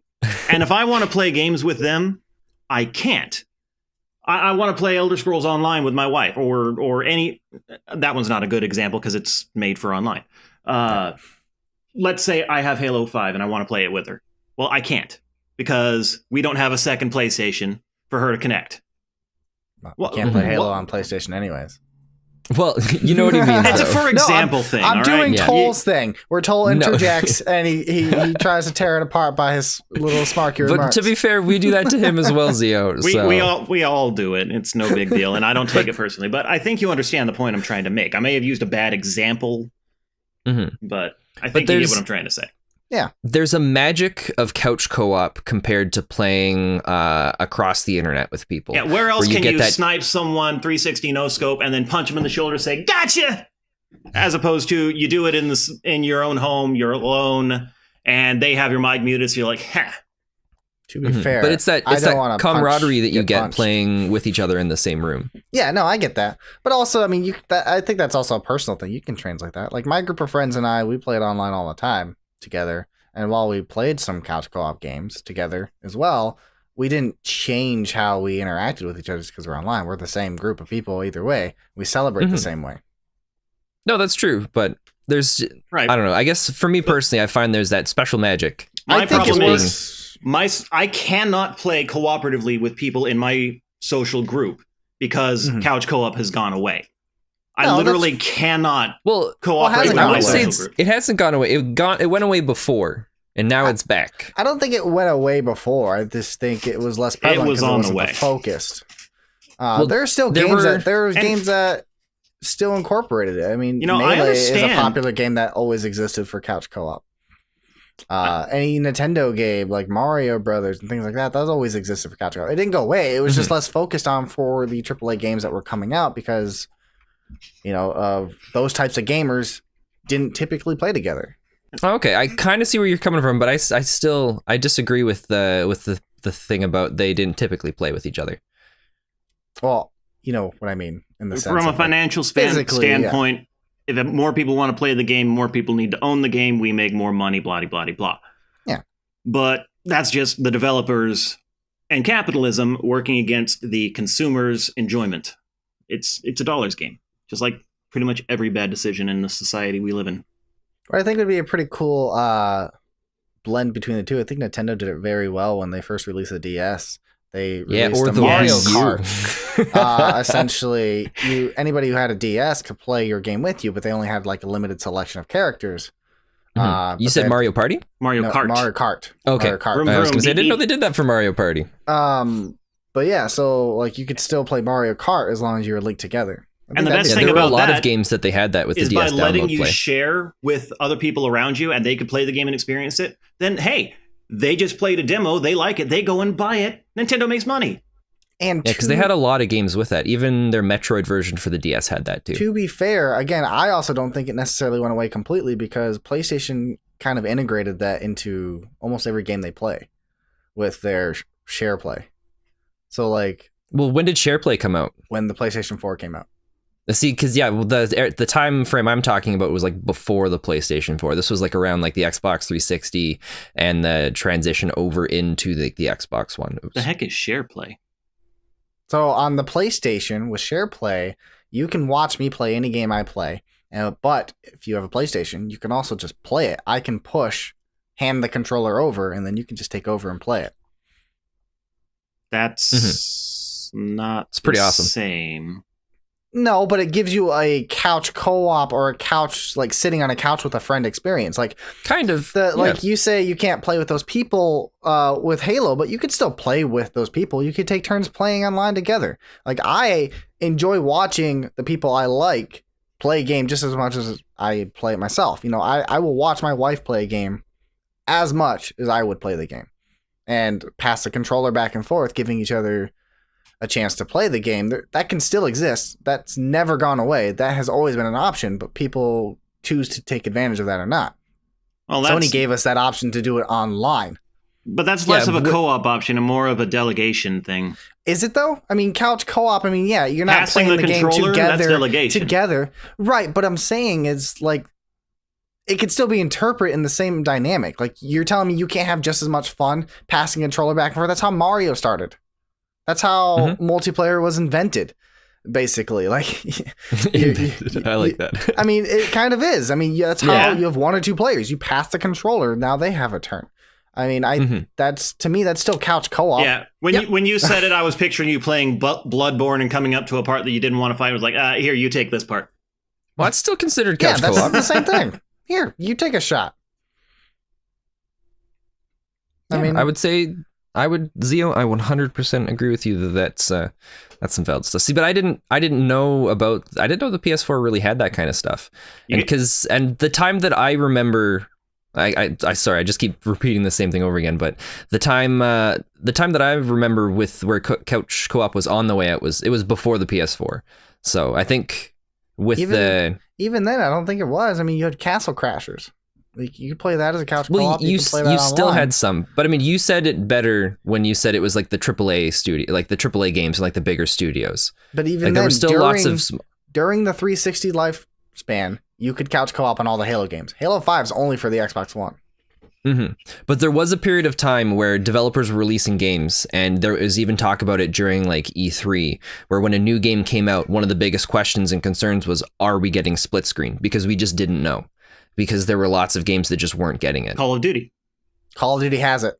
And if I want to play games with them, I can't. I want to play Elder Scrolls Online with my wife, or any. That one's not a good example because it's made for online. Let's say I have Halo 5 and I want to play it with her. Well, I because we don't have a second PlayStation for her to connect. Well, you can't play Halo on PlayStation anyways. Well, you know what he means. It's a for example thing. I'm doing Toll's thing, where Toll interjects and he tries to tear it apart by his little smarky remarks. But to be fair, we do that to him as well, Zio. We all do it. It's no big deal, and I don't take it personally. But I think you understand the point I'm trying to make. I may have used a bad example, but I think you get what I'm trying to say. Yeah. There's a magic of couch co-op compared to playing across the internet with people. Yeah, where else can you snipe someone 360 no scope and then punch them in the shoulder and say, gotcha! As opposed to you do it in your own home, you're alone, and they have your mic muted, so you're like, ha. To be fair, but it's that camaraderie that you get playing with each other in the same room. Yeah, no, I get that. But also, I mean, I think that's also a personal thing. You can translate that. Like my group of friends and I, we played online all the time together. And while we played some couch co-op games together as well, we didn't change how we interacted with each other just because we're online. We're the same group of people either way. We celebrate the same way. No, that's true. But there's, I don't know. I guess for me personally, I find there's that special magic. My problem is I cannot play cooperatively with people in my social group because couch co-op has gone away. I literally cannot cooperate with my social group. It hasn't gone away. It went away before, and now it's back. I don't think it went away before. I just think it was less prevalent. It was on the way. Focused. There are still games that still incorporated it. I mean, Melee is a popular game that always existed for couch co-op. Any Nintendo game like Mario Brothers and things like that always existed for couch co-op. It didn't go away. It was just less focused on for the AAA games that were coming out because, of those types of gamers didn't typically play together. Okay, I kind of see where you're coming from, but I disagree with the thing about they didn't typically play with each other. Well, you know what I mean in the sense from a financial standpoint. If more people want to play the game, more people need to own the game. We make more money, blah, blah, blah, blah. Yeah. But that's just the developers and capitalism working against the consumer's enjoyment. It's a dollars game, just like pretty much every bad decision in the society we live in. What I think would be a pretty cool blend between the two. I think Nintendo did it very well when they first released the DS. They released the Mario Kart. Essentially, anybody who had a DS could play your game with you, but they only had like a limited selection of characters. You said Mario Party? Mario Kart. Mario Kart. Okay. Mario Kart. I was gonna say, I didn't know they did that for Mario Party. But yeah, so like you could still play Mario Kart as long as you were linked together. And the best thing there about were a lot of games that they had that with the DS download play. Is by letting you share with other people around you and they could play the game and experience it, then hey, they just played a demo, they like it, they go and buy it, Nintendo makes money. And because they had a lot of games with that. Even their Metroid version for the DS had that too. To be fair, again, I also don't think it necessarily went away completely because PlayStation kind of integrated that into almost every game they play with their share play. So like, well, when did SharePlay come out? When the PlayStation 4 came out. See, because the time frame I'm talking about was like before the PlayStation 4. This was like around like the Xbox 360 and the transition over into the Xbox One. The heck is SharePlay? So on the PlayStation with SharePlay, you can watch me play any game I play. But if you have a PlayStation, you can also just play it. I can hand the controller over, and then you can just take over and play it. That's not it's pretty the awesome. Same. No, but it gives you a couch co-op or a couch, like sitting on a couch with a friend experience. Like kind of, like you say, you can't play with those people with Halo, but you could still play with those people. You could take turns playing online together. Like I enjoy watching the people I like play a game just as much as I play it myself. I will watch my wife play a game as much as I would play the game and pass the controller back and forth, giving each other a chance to play the game. That can still exist. That's never gone away. That has always been an option, but people choose to take advantage of that or not. Well, Sony gave us that option to do it online. But that's less of a co-op option and more of a delegation thing. Is it though? I mean, couch co-op, you're not passing playing the game together. Right, but I'm saying is like it could still be interpreted in the same dynamic. Like you're telling me you can't have just as much fun passing a controller back and forth. That's how Mario started. That's how multiplayer was invented, basically. Like, I like that. I mean, it kind of is. I mean, that's how you have one or two players. You pass the controller, now they have a turn. I mean, that's to me, that's still couch co-op. Yeah. When you said it, I was picturing you playing Bloodborne and coming up to a part that you didn't want to fight. It was like, here, you take this part. Well, that's still considered couch co-op. That's the same thing. Here, you take a shot. I mean, I would say. Zio, I 100% agree with you that's some valid stuff. See, but I didn't know the PS4 really had that kind of stuff. And the time that I remember, I sorry, I just keep repeating the same thing over again, but the time that I remember with where couch co-op was on the way out it was before the PS4. So I think with even then, I don't think it was. I mean, you had Castle Crashers. Like, you can play that as a couch Well, co-op. you can play that still online. had some, but I mean, you said it better when you said it was like the AAA studio, like the AAA games, like the bigger studios. But even Like then, there were still lots of. during the 360 lifespan, you could couch co-op on all the Halo games. Halo 5 is only for the Xbox One. Mm-hmm. But there was a period of time where developers were releasing games, and there was even talk about it during like E3, where when a new game came out, one of the biggest questions and concerns was, are we getting split screen? Because we just didn't know, because there were lots of games that just weren't getting it. Call of Duty. Call of Duty has it.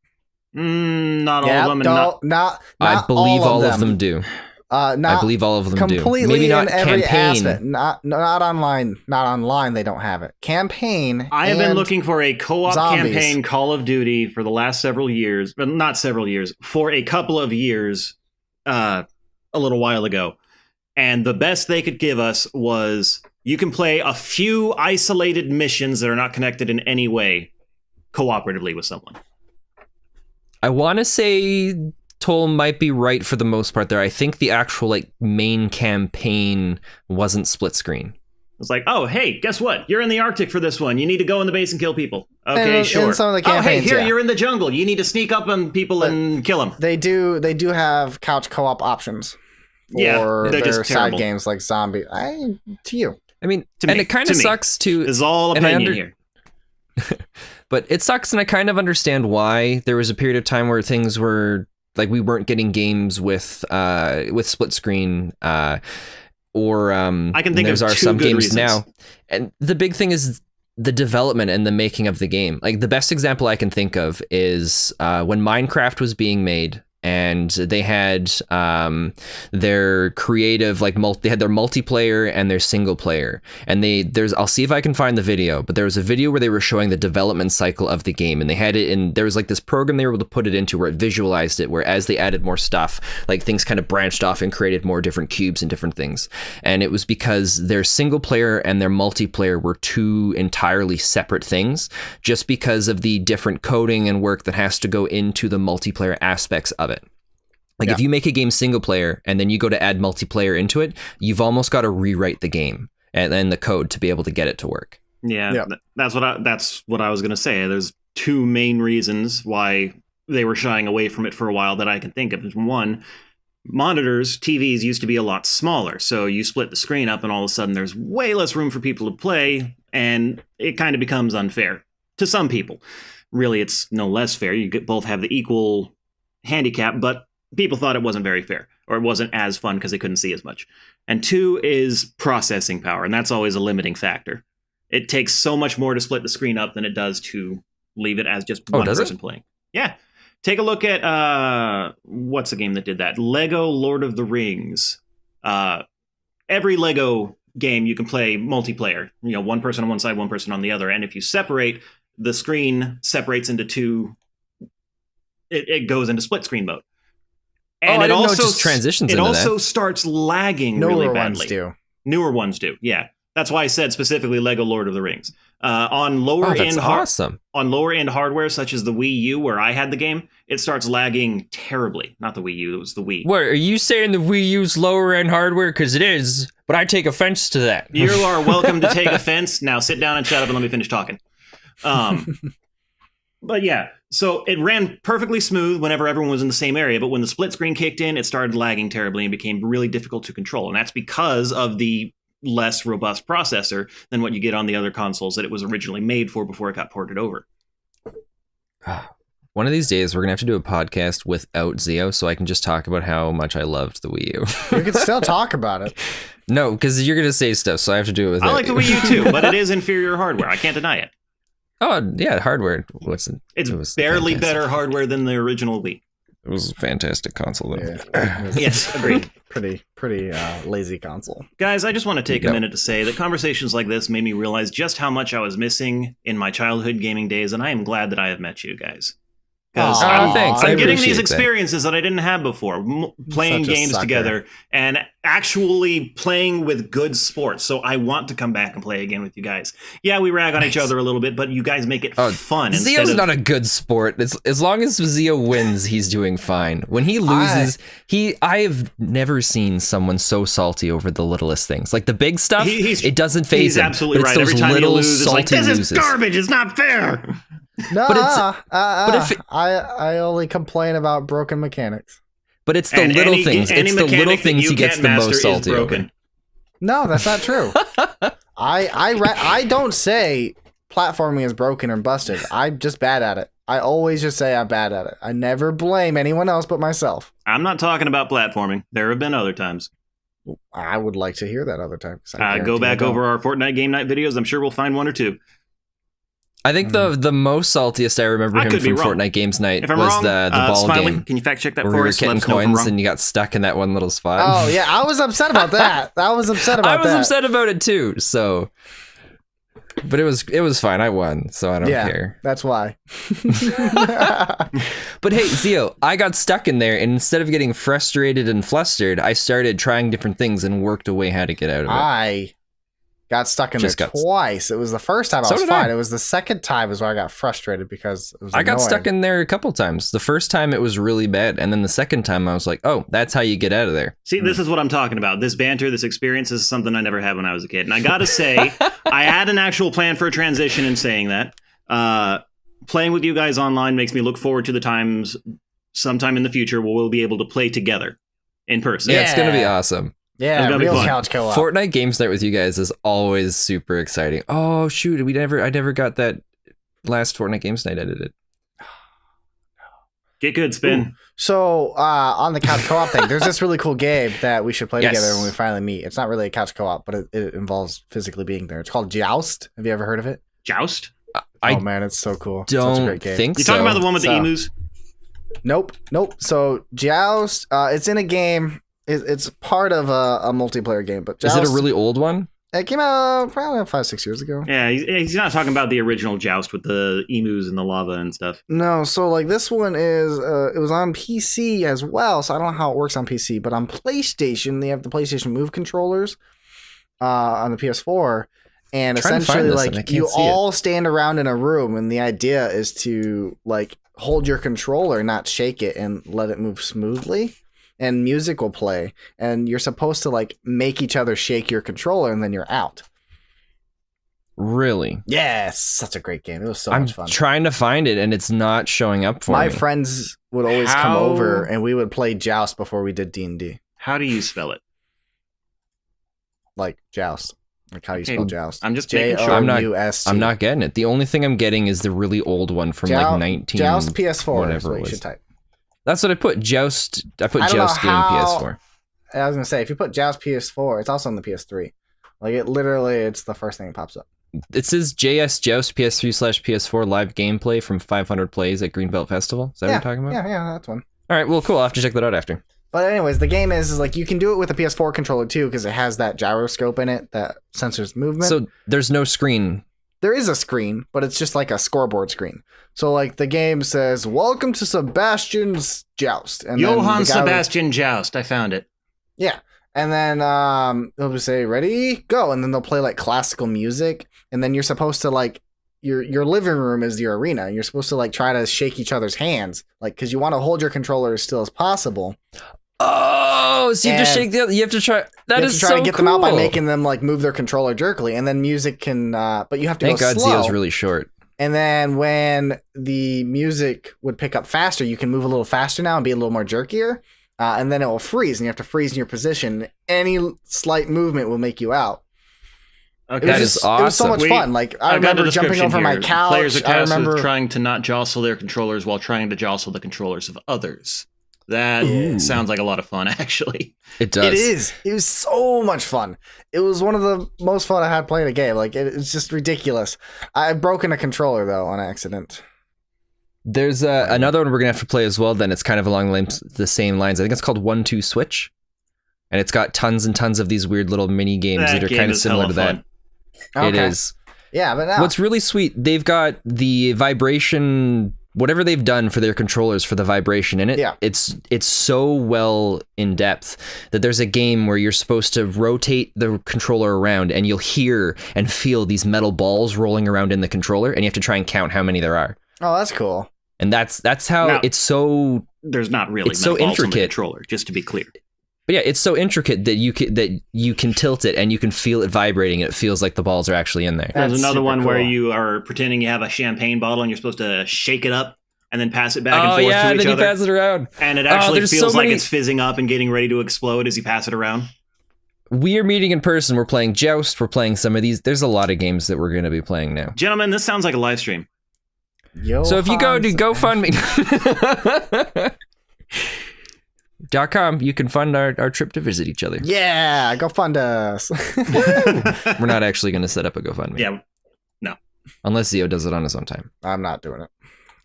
Not all of them. And not I believe all of of them do. Not I believe all of them do. completely Maybe not in every campaign. aspect. Not online. Not online. They don't have it. Campaign. I have been and looking for a co-op zombies. campaign Call of Duty for the last several years, but not several years, for a couple of years, a little while ago. And the best they could give us was you can play a few isolated missions that are not connected in any way cooperatively with someone. I want to say Toll might be right for the most part there. I think the actual like main campaign wasn't split screen. It's like, oh, hey, guess what? You're in the Arctic for this one. You need to go in the base and kill people. Okay, And sure. some of the Oh, hey, campaigns, here, yeah. you're in the jungle. You need to sneak up on people and kill them. They do have couch co-op options. Yeah, or they're their just side terrible. games like Zombie. To you. I mean, To and me, it kind to of me. sucks too. This is all and I opinion here. But it sucks, and I kind of understand why. There was a period of time where things were like we weren't getting games with split screen, or I can think of are two some good games reasons. now. And the big thing is the development and the making of the game. Like the best example I can think of is when Minecraft was being made. And they had their creative they had their multiplayer and their single player, and I'll see if I can find the video, but there was a video where they were showing the development cycle of the game, and they had it in, there was like this program they were able to put it into where it visualized it, where as they added more stuff, like things kind of branched off and created more different cubes and different things. And it was because their single player and their multiplayer were two entirely separate things, just because of the different coding and work that has to go into the multiplayer aspects of it. Like if you make a game single player and then you go to add multiplayer into it, you've almost got to rewrite the game and the code to be able to get it to work. Yeah, that's what I was going to say. There's two main reasons why they were shying away from it for a while that I can think of. One, monitors, TVs used to be a lot smaller. So you split the screen up and all of a sudden there's way less room for people to play, and it kind of becomes unfair to some people. Really, it's no less fair. You both have the equal handicap, but people thought it wasn't very fair, or it wasn't as fun because they couldn't see as much. And two is processing power, and that's always a limiting factor. It takes so much more to split the screen up than it does to leave it as just one person playing. Yeah. Take a look at what's the game that did that? Lego Lord of the Rings. Every Lego game you can play multiplayer. You know, one person on one side, one person on the other, and if you separate, the screen separates into two. It goes into split screen mode. And I it didn't know it also just transitions into also that. starts lagging really Newer badly. ones do. Newer ones do, yeah. That's why I said specifically Lego Lord of the Rings. On lower Oh, that's end awesome. on lower end hardware such as the Wii U, where I had the game, it starts lagging terribly. Not the Wii U, it was the Wii. What, are you saying the Wii U's lower end hardware? Because it is, but I take offense to that. You are welcome to take offense. Now sit down and shut up and let me finish talking. But yeah, so it ran perfectly smooth whenever everyone was in the same area, but when the split screen kicked in, it started lagging terribly and became really difficult to control. And that's because of the less robust processor than what you get on the other consoles that it was originally made for before it got ported over. One of these days, we're going to have to do a podcast without Zio so I can just talk about how much I loved the Wii U. We could still talk about it. No, because you're going to say stuff, so I have to do it without I like the Wii U too, but it is inferior hardware. I can't deny it. Oh, yeah, hardware. It's it was barely fantastic. better hardware than the original Wii. It was a fantastic console, though. Yeah, it was Yes, agreed. pretty lazy console. Guys, I just want to take a Yep. minute to say that conversations like this made me realize just how much I was missing in my childhood gaming days, and I am glad that I have met you guys. Because thanks. I I'm getting appreciate these that. experiences that I didn't have before, playing Such a games sucker. together and actually playing with good sports. So I want to come back and play again with you guys. Yeah, we rag on each other a little bit, but you guys make it fun. Zio's not a good sport. As long as Zio wins, he's doing fine. When he loses, I've never seen someone so salty over the littlest things. Like the big stuff, it doesn't faze He's him. absolutely but it's right. those Every time you little lose, it's like, salty this loses. is garbage. It's not fair. No, but if it- I only complain about broken mechanics. But it's the And little any- things. any It's the little mechanic that things you he gets can't the master most is salty broken. over. No, that's not true. I don't say platforming is broken or busted. I'm just bad at it. I always just say I'm bad at it. I never blame anyone else but myself. I'm not talking about platforming. There have been other times. I would like to hear that other time. 'Cause I Go guarantee I back don't. over our Fortnite game night videos. I'm sure we'll find one or two. I think the most saltiest I remember I him could be from wrong. Fortnite Games Night If I'm was wrong, the ball Smiley, game. can you fact check that Where for we were us? Let getting us know if I'm coins wrong. and you got stuck in that one little spot. Oh yeah, I was upset about that. I was upset about I was that. upset about it too. So, but it was fine. I won, so I don't care. That's why. But hey, Zio, I got stuck in there, and instead of getting frustrated and flustered, I started trying different things and worked a way how to get out of it. I got stuck in there twice. It was the first time I was fine. It was the second time is where I got frustrated because it was I got annoying. stuck in there a couple times. The first time it was really bad, and then the second time I was like, "Oh, that's how you get out of there." See, this is what I'm talking about. This banter, this experience is something I never had when I was a kid. And I gotta say, I had an actual plan for a transition in saying that. Playing with you guys online makes me look forward to the times sometime in the future where we'll be able to play together in person. Yeah, it's gonna be awesome. Yeah, It's gonna be real fun. couch co-op. Fortnite Games Night with you guys is always super exciting. Oh shoot, I never got that last Fortnite Games Night edited. Get good, Spin. So on the couch co-op thing, there's this really cool game that we should play Yes. together when we finally meet. It's not really a couch co-op, but it involves physically being there. It's called Joust. Have you ever heard of it? Joust? Oh man, it's so cool. Such a Don't great game. think You so. talking about the one with the So- emus? Nope. So Joust, it's in a game. It's part of a multiplayer game, but Is Joust, it a really old one? It came out probably 5-6 years ago. Yeah, he's not talking about the original Joust with the emus and the lava and stuff. No, so like this one is it was on PC as well, so I don't know how it works on PC, but on PlayStation they have the PlayStation Move controllers on the PS4, and I'm trying to essentially find this like and I can't you see it. all stand around in a room, and the idea is to like hold your controller, not shake it, and let it move smoothly. And music will play, and you're supposed to like make each other shake your controller, and then you're out. Really? Yeah, it's such a great game. It was so I'm much fun. trying to find it and it's not showing up for My me. friends would always come How- over, and we would play Joust before we did D&D. How do you spell it? Like Joust, like how you Okay, spell Joust. I'm just making sure. Joust. I'm not getting it. The only thing I'm getting is the really old one from like 19. Joust PS4 is whatever what it you was. should type. That's what I put. Joust. I put I don't know Joust game how- PS4. I was gonna say if you put Joust PS4, it's also on the PS3. Like it's the first thing that pops up. It says JS Joust PS3/PS4 live gameplay from 500 plays at Greenbelt Festival. Is that what you're talking about? Yeah, that's one. All right. Well, cool. I'll have to check that out after. But anyways, the game is like you can do it with a PS4 controller too because it has that gyroscope in it that sensors movement. So there's no screen. There is a screen, but it's just like a scoreboard screen. So like the game says, "Welcome to Sebastian's Joust," and then Johann the guy would- Sebastian Joust. I found it. Yeah. And then they'll just say, "Ready, go," and then they'll play like classical music, and then you're supposed to like your living room is your arena, and you're supposed to like try to shake each other's hands, like because you want to hold your controller as still as possible. Oh, so you have to And shake the other. You have to try. That You have is to try so to get them out by cool. making them like move their controller jerkily, and then music can. But you have to Thank go God slow. Zio's really short. And then when the music would pick up faster, you can move a little faster now and be a little more jerkier. And then it will freeze, and you have to freeze in your position. Any slight movement will make you out. Okay. That It is was so awesome. much fun. Like I I've got the remember jumping description over my here. couch. Players are I tasked remember with trying to not jostle their controllers while trying to jostle the controllers of others. That sounds like a lot of fun, actually. It does. It is. It was so much fun. It was one of the most fun I had playing a game. Like it's just ridiculous. I've broken a controller though on accident. There's another one we're gonna have to play as well. Then it's kind of along the same lines. I think it's called 1-2 Switch, and it's got tons and tons of these weird little mini games that are game kind of is similar hella to that. fun. It is. Yeah, but now What's really sweet, they've got the vibration whatever they've done for their controllers for the vibration in it, Yeah. it's so well in depth that there's a game where you're supposed to rotate the controller around and you'll hear and feel these metal balls rolling around in the controller, and you have to try and count how many there are. Oh, that's cool. And that's how Now, it's so. There's not really It's metal so balls on the intricate. controller, just to be clear. But yeah, it's so intricate that you can tilt it and you can feel it vibrating. It feels like the balls are actually in there. There's That's another super one where cool. you are pretending you have a champagne bottle and you're supposed to shake it up and then pass it back and Oh forth yeah, to and each then you other. pass it around. And it actually there's feels so like many- it's fizzing up and getting ready to explode as you pass it around. We are meeting in person. We're playing Joust. We're playing some of these. There's a lot of games that we're going to be playing now. Gentlemen, this sounds like a live stream. So if you go to Johan's- GoFundMe .com, you can fund our trip to visit each other. Yeah, go fund us. We're not actually going to set up a GoFundMe. Yeah. Unless Zio does it on his own time. I'm not doing it.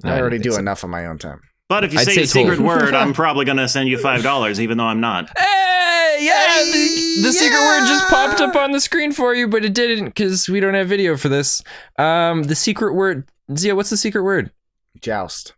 No, I I already don't do think so. enough on my own time. But if you I'd say say the secret total. word, I'm probably going to send you $5, even though I'm not. Hey, yeah, the secret word just yeah. popped up on the screen for you, but it didn't because we don't have video for this. The secret word, Zio, what's the secret word? Joust.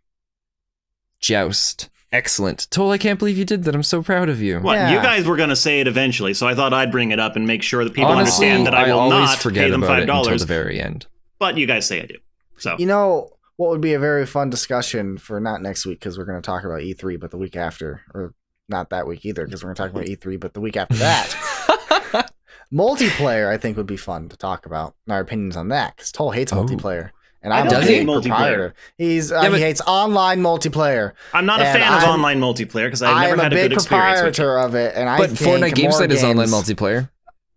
Joust. Excellent. Toll, I can't believe you did that. I'm so proud of you. What? Yeah. You guys were going to say it eventually, so I thought I'd bring it up and make sure that people Honestly, understand that I will always not forget pay them about it until $5. the very end. But you guys say I do. So You know what would be a very fun discussion for not next week because we're going to talk about E3, but the week after, or not that week either because we're going to talk about E3, but the week after that. Multiplayer, I think, would be fun to talk about. And our opinions on that because Toll hates Oh. multiplayer. And I I'm don't a hate big multiplayer. proprietor. He's Yeah, but- he hates online multiplayer. I'm not a And fan of I'm- online multiplayer because I've I never am a had a big good experience with it. proprietor of it, and I But think Fortnite Game more Site is online games- multiplayer.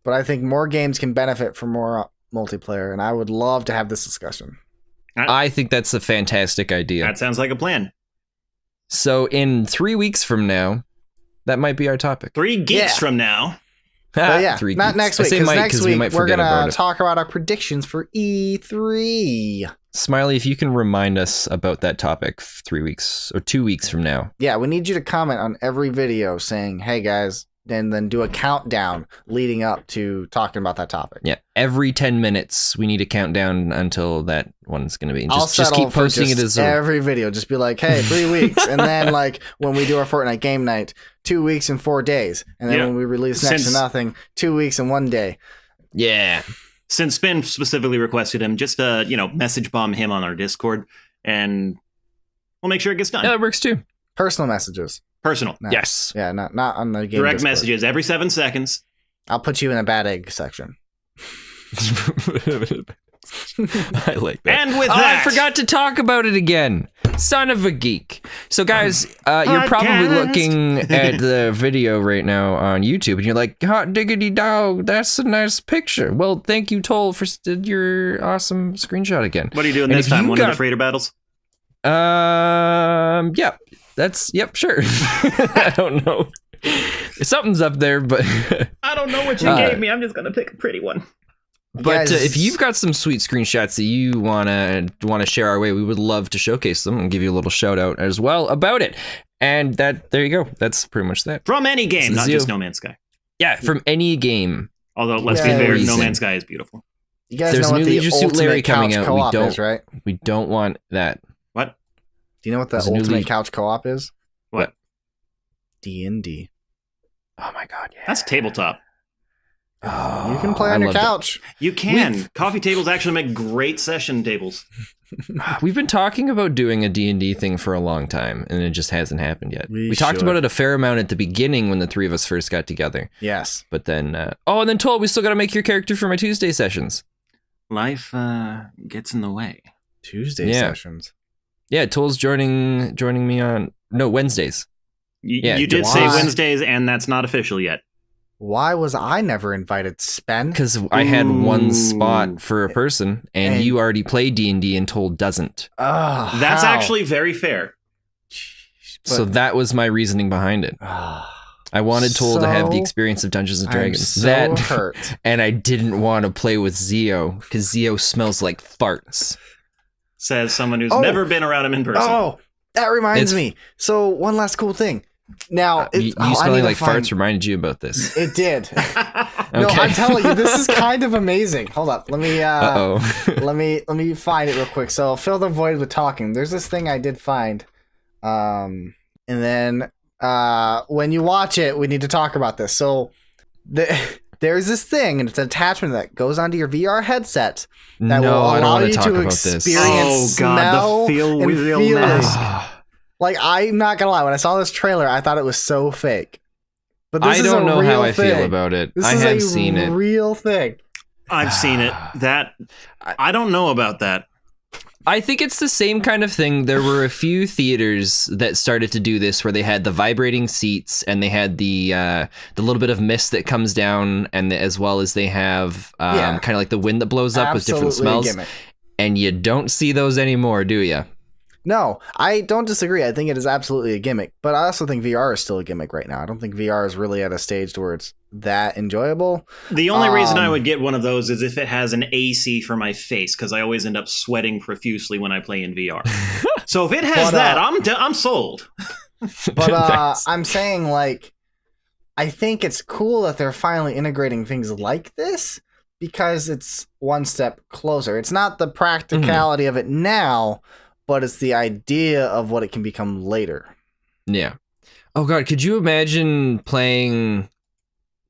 But I think more games can benefit from more multiplayer, and I would love to have this discussion. I think that's a fantastic idea. That sounds like a plan. So in 3 weeks from now, that might be our topic. 3 geeks Yeah. from now. But yeah, 3 not geeks. next I week, say because might next we week might we're forget going about to it. talk about our predictions for E3. Smiley, if you can remind us about that topic 3 weeks or 2 weeks from now. Yeah, we need you to comment on every video saying, hey guys, and then do a countdown leading up to talking about that topic. Yeah, every 10 minutes we need a countdown until that one's going to be. And I'll just settle keep posting for it just as a every video. Just be like, hey, 3 weeks. And then like when we do our Fortnite game night, 2 weeks and 4 days. And then Yeah. when we release Next to Since- Nothing, 2 weeks and 1 day. yeah. Since Spin specifically requested him, just message bomb him on our Discord, and we'll make sure it gets done. Yeah, that works too. Personal messages. Personal. No. Yes. Yeah, not on the game Direct Discord. messages every 7 seconds. I'll put you in a bad egg section. I like that. And with Oh, that, I forgot to talk about it again. Son of a geek. So, guys, you're probably Podcast. looking at the video right now on YouTube, and you're like, "Hot diggity dog, that's a nice picture." Well, thank you, Toll, for your awesome screenshot again. What are you doing And this if time? you One of got- the freighter battles? Yep. Sure. I don't know. Something's up there, but I don't know what you gave me. I'm just going to pick a pretty one. But Guys- if you've got some sweet screenshots that you wanna share our way, we would love to showcase them and give you a little shout out as well about it. And there you go. That's pretty much that. From any game, So not Zio- just No Man's Sky. Yeah, from any game. Although, let's Yeah. be fair, Reason. No Man's Sky is beautiful. You guys There's know a what new the Leisure Suit ultimate Larry coming couch out. We co-op don't- is, right? We don't want that. What? Do you know what the There's a new ultimate league. couch co-op is? What? D&D. Oh my god, yeah. That's tabletop. Oh, You can play I on your loved it. couch. You can. We've- Coffee tables actually make great session tables. We've been talking about doing a D&D thing for a long time, and it just hasn't happened yet. We We talked should. about it a fair amount at the beginning when the three of us first got together. Yes. But then, and then Toll, we still got to make your character for my Tuesday sessions. Life gets in the way. Tuesday Yeah. sessions. Yeah, Toll's joining me on Wednesdays. Yeah, You did why? say Wednesdays, and that's not official yet. Why was I never invited, Spen? Because I had one Ooh. spot for a person, and And- you already play D&D and Toll doesn't. Oh, That's how? actually very fair. So that was my reasoning behind it. Ah, I wanted Toll to have the So- experience of Dungeons and I'm Dragons. so that hurt. and I didn't want to play with Zio because Zio smells like farts. Says someone who's Oh. never been around him in person. Oh, that reminds It's- me. So one last cool thing. Now, You smelling like farts reminded you about this. It did. No, Okay. I'm telling you, this is kind of amazing. Hold up, let me let me find it real quick. So fill the void with talking. There's this thing I did find, and then when you watch it, we need to talk about this. So there's this thing, and it's an attachment that goes onto your VR headset that will allow you to experience smell the feel and real feeling. mask. Like, I'm not gonna lie, when I saw this trailer, I thought it was so fake. But this I is don't a know real how I thing. feel about it. This I is have a seen it. real thing. I've seen it. I don't know about that. I think it's the same kind of thing. There were a few theaters that started to do this where they had the vibrating seats and they had the little bit of mist that comes down, and as well as they have kind of like the wind that blows up with different Absolutely a smells. gimmick. And you don't see those anymore, do you? No, I don't disagree. I think it is absolutely a gimmick, but I also think VR is still a gimmick right now. I don't think VR is really at a stage where it's that enjoyable. The only reason I would get one of those is if it has an AC for my face, because I always end up sweating profusely when I play in VR. So if it has that, I'm sold. But I'm saying, like, I think it's cool that they're finally integrating things like this because it's one step closer. It's not the practicality of it now, but it's the idea of what it can become later. Yeah. Oh god, could you imagine playing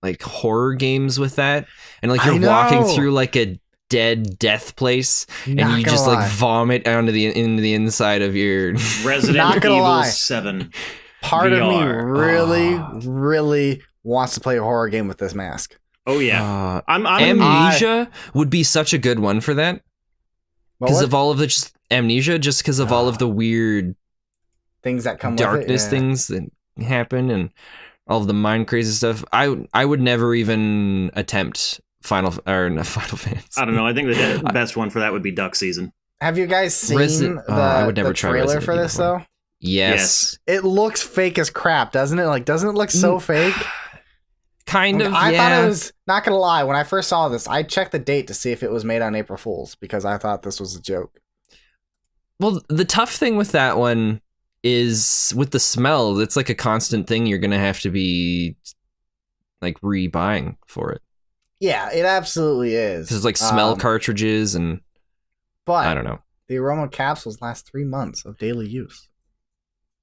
like horror games with that? And like you're walking through like a death place and you just like vomit onto into the inside of your Resident Evil 7. Part VR. of me really wants to play a horror game with this mask. Oh yeah. Amnesia would be such a good one for that. Because of all of the just amnesia, just because of all of the weird things that come darkness with it, things that happen and all of the mind crazy stuff. I would never even attempt Final Fantasy. I don't know. I think the best one for that would be Duck Season. Have you guys seen I would never the try trailer Resident for Evil this 4. though? Yes. It looks fake as crap, doesn't it? Like, doesn't it look so fake? Kind of, I yeah. thought it was, not gonna lie, when I first saw this, I checked the date to see if it was made on April Fool's because I thought this was a joke. Well, the tough thing with that one is with the smell, it's like a constant thing you're going to have to be like rebuying for it. Yeah, it absolutely is. Because it's like smell cartridges and but I don't know. The aroma capsules last 3 months of daily use.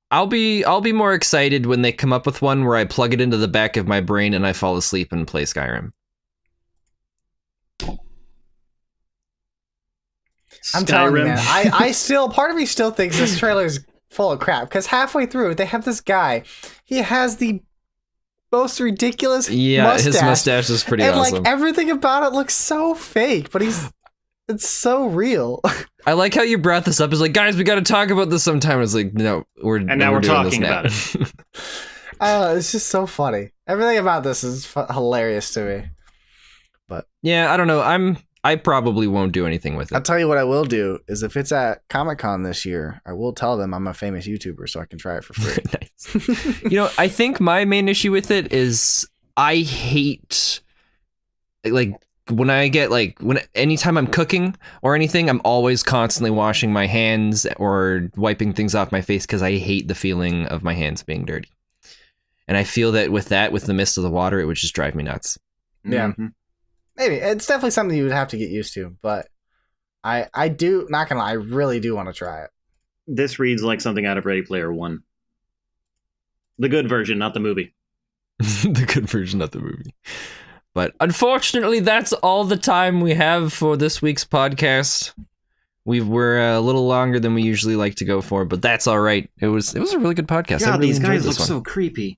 I'll be more excited when they come up with one where I plug it into the back of my brain and I fall asleep and play Skyrim. I'm telling you, man, I still, part of me still thinks this trailer is full of crap because halfway through they have this guy. He has the most ridiculous mustache. His mustache is pretty awesome. And like everything about it looks so fake, but it's so real. I like how you brought this up. It's like, guys, we got to talk about this sometime. It's like, no, we're talking about it. It's just so funny. Everything about this is hilarious to me. But yeah, I don't know. I probably won't do anything with it. I'll tell you what I will do is if it's at Comic-Con this year, I will tell them I'm a famous YouTuber so I can try it for free. Nice. You know, I think my main issue with it is I hate like when I get like anytime I'm cooking or anything, I'm always constantly washing my hands or wiping things off my face because I hate the feeling of my hands being dirty. And I feel that with the mist of the water, it would just drive me nuts. Yeah. Mm-hmm. Maybe. It's definitely something you would have to get used to, but I do, not gonna lie, I really do want to try it. This reads like something out of Ready Player One. The good version, not the movie. The good version, not the movie. But unfortunately, that's all the time we have for this week's podcast. We're a little longer than we usually like to go for, but that's all right. It was a really good podcast. God, really these guys look this one. so creepy.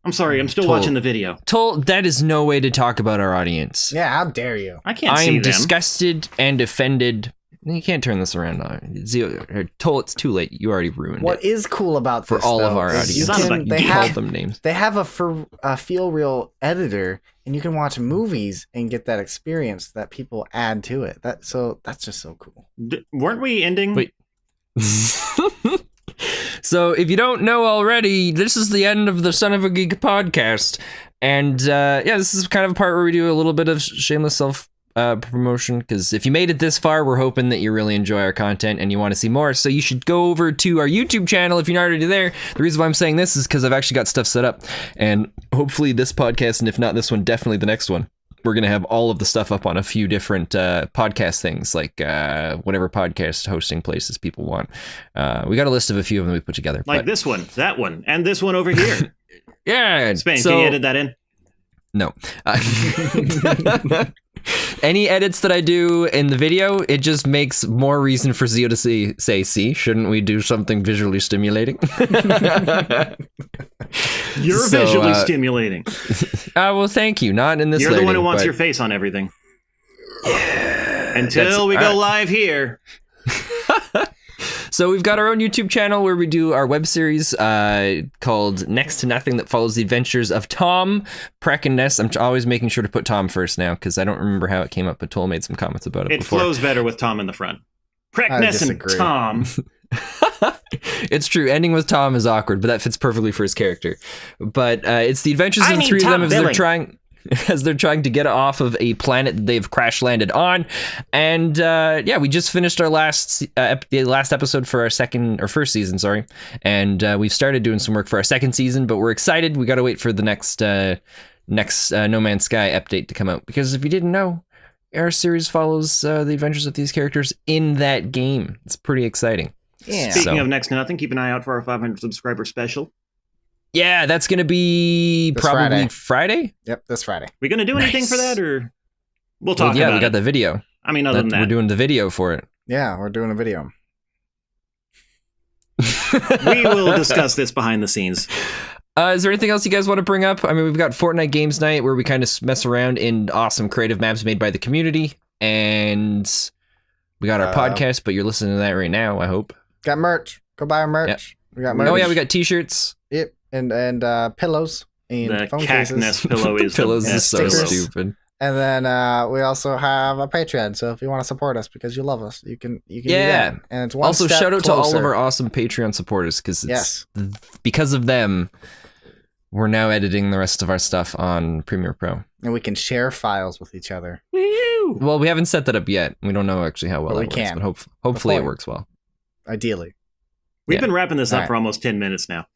I'm sorry, I'm still watching the video. That is no way to talk about our audience. Yeah, how dare you? I can't see them. I am disgusted and offended. You can't turn this around now. It's too late. You already ruined it. What is cool about this, for all of though, our audience? they have them names. They have a Feel Real editor, and you can watch movies and get that experience that people add to it. That's just so cool. Weren't we ending? Wait. So if you don't know already, this is the end of the Sunovageek Podcast. And this is kind of a part where we do a little bit of shameless promotion, because if you made it this far, we're hoping that you really enjoy our content and you want to see more. So you should go over to our YouTube channel if you're not already there. The reason why I'm saying this is because I've actually got stuff set up, and hopefully this podcast, and if not this one, definitely the next one, we're going to have all of the stuff up on a few different podcast things, like whatever podcast hosting places people want. We got a list of a few of them we put together. Like this one, that one, and this one over here. Yeah. Spain, can you edit that in? No. Any edits that I do in the video, it just makes more reason for Zio to say, see, shouldn't we do something visually stimulating? You're visually stimulating. Well, thank you. Not in this You're the one who wants but... your face on everything. Yeah. Until we go live here. So we've got our own YouTube channel where we do our web series called Next to Nothing, that follows the adventures of Tom, Prek, and Ness. I'm always making sure to put Tom first now because I don't remember how it came up, but Toll made some comments about it before. It flows better with Tom in the front. Prek, Ness, and Tom. It's true. Ending with Tom is awkward, but that fits perfectly for his character. But it's the adventures of the three of them as they're trying to get off of a planet that they've crash landed on. And we just finished our last episode for our first season, sorry. And we've started doing some work for our second season, but we're excited. We got to wait for the next No Man's Sky update to come out, because if you didn't know, our series follows the adventures of these characters in that game. It's pretty exciting. Yeah. Speaking of Next to Nothing, keep an eye out for our 500 subscriber special. Yeah, that's going to be this probably Friday. Yep, this Friday. We going to do anything for that, or we'll talk about it? Yeah, we got the video. I mean, other than that. We're doing the video for it. Yeah, we're doing a video. We will discuss this behind the scenes. Is there anything else you guys want to bring up? I mean, we've got Fortnite Games Night, where we kind of mess around in awesome creative maps made by the community. And we got our podcast, but you're listening to that right now, I hope. Got merch. Go buy our merch. Yep. We got merch. Oh, yeah, we got t-shirts. Yep. And pillows. And the phone cactus cases. pillow is Pillows the is so best pillow. stupid. And then we also have a Patreon. So if you want to support us because you love us, you can do Yeah. that. And it's one Also, step shout out to all of closer. our awesome Patreon supporters, because Yes. because of them, we're now editing the rest of our stuff on Premiere Pro. And we can share files with each other. Woo! Well, we haven't set that up yet. We don't know actually how well But that we works, can. but hopefully it point. works well. Ideally. We've Yeah. been wrapping this up All right. for almost 10 minutes now.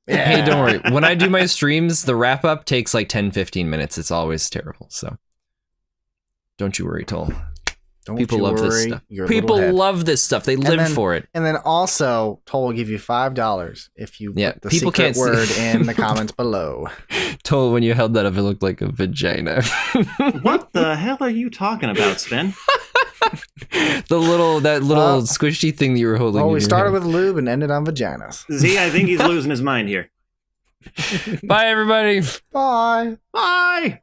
Yeah. Hey, don't worry. When I do my streams, the wrap up takes like 10-15 minutes. It's always terrible. So don't you worry, Toll. Don't People you love this worry, stuff. your People little head. love this stuff. They live then- for it. And then also, Toll will give you $5 if you Yeah, put the people secret can't see- word in the comments below. Toll, when you held that up, it looked like a vagina. What the hell are you talking about, Sven? that little squishy thing that you were holding. Oh, in we your started hand. with lube and ended on vaginas. Z, I think he's losing his mind here. Bye, everybody. Bye. Bye!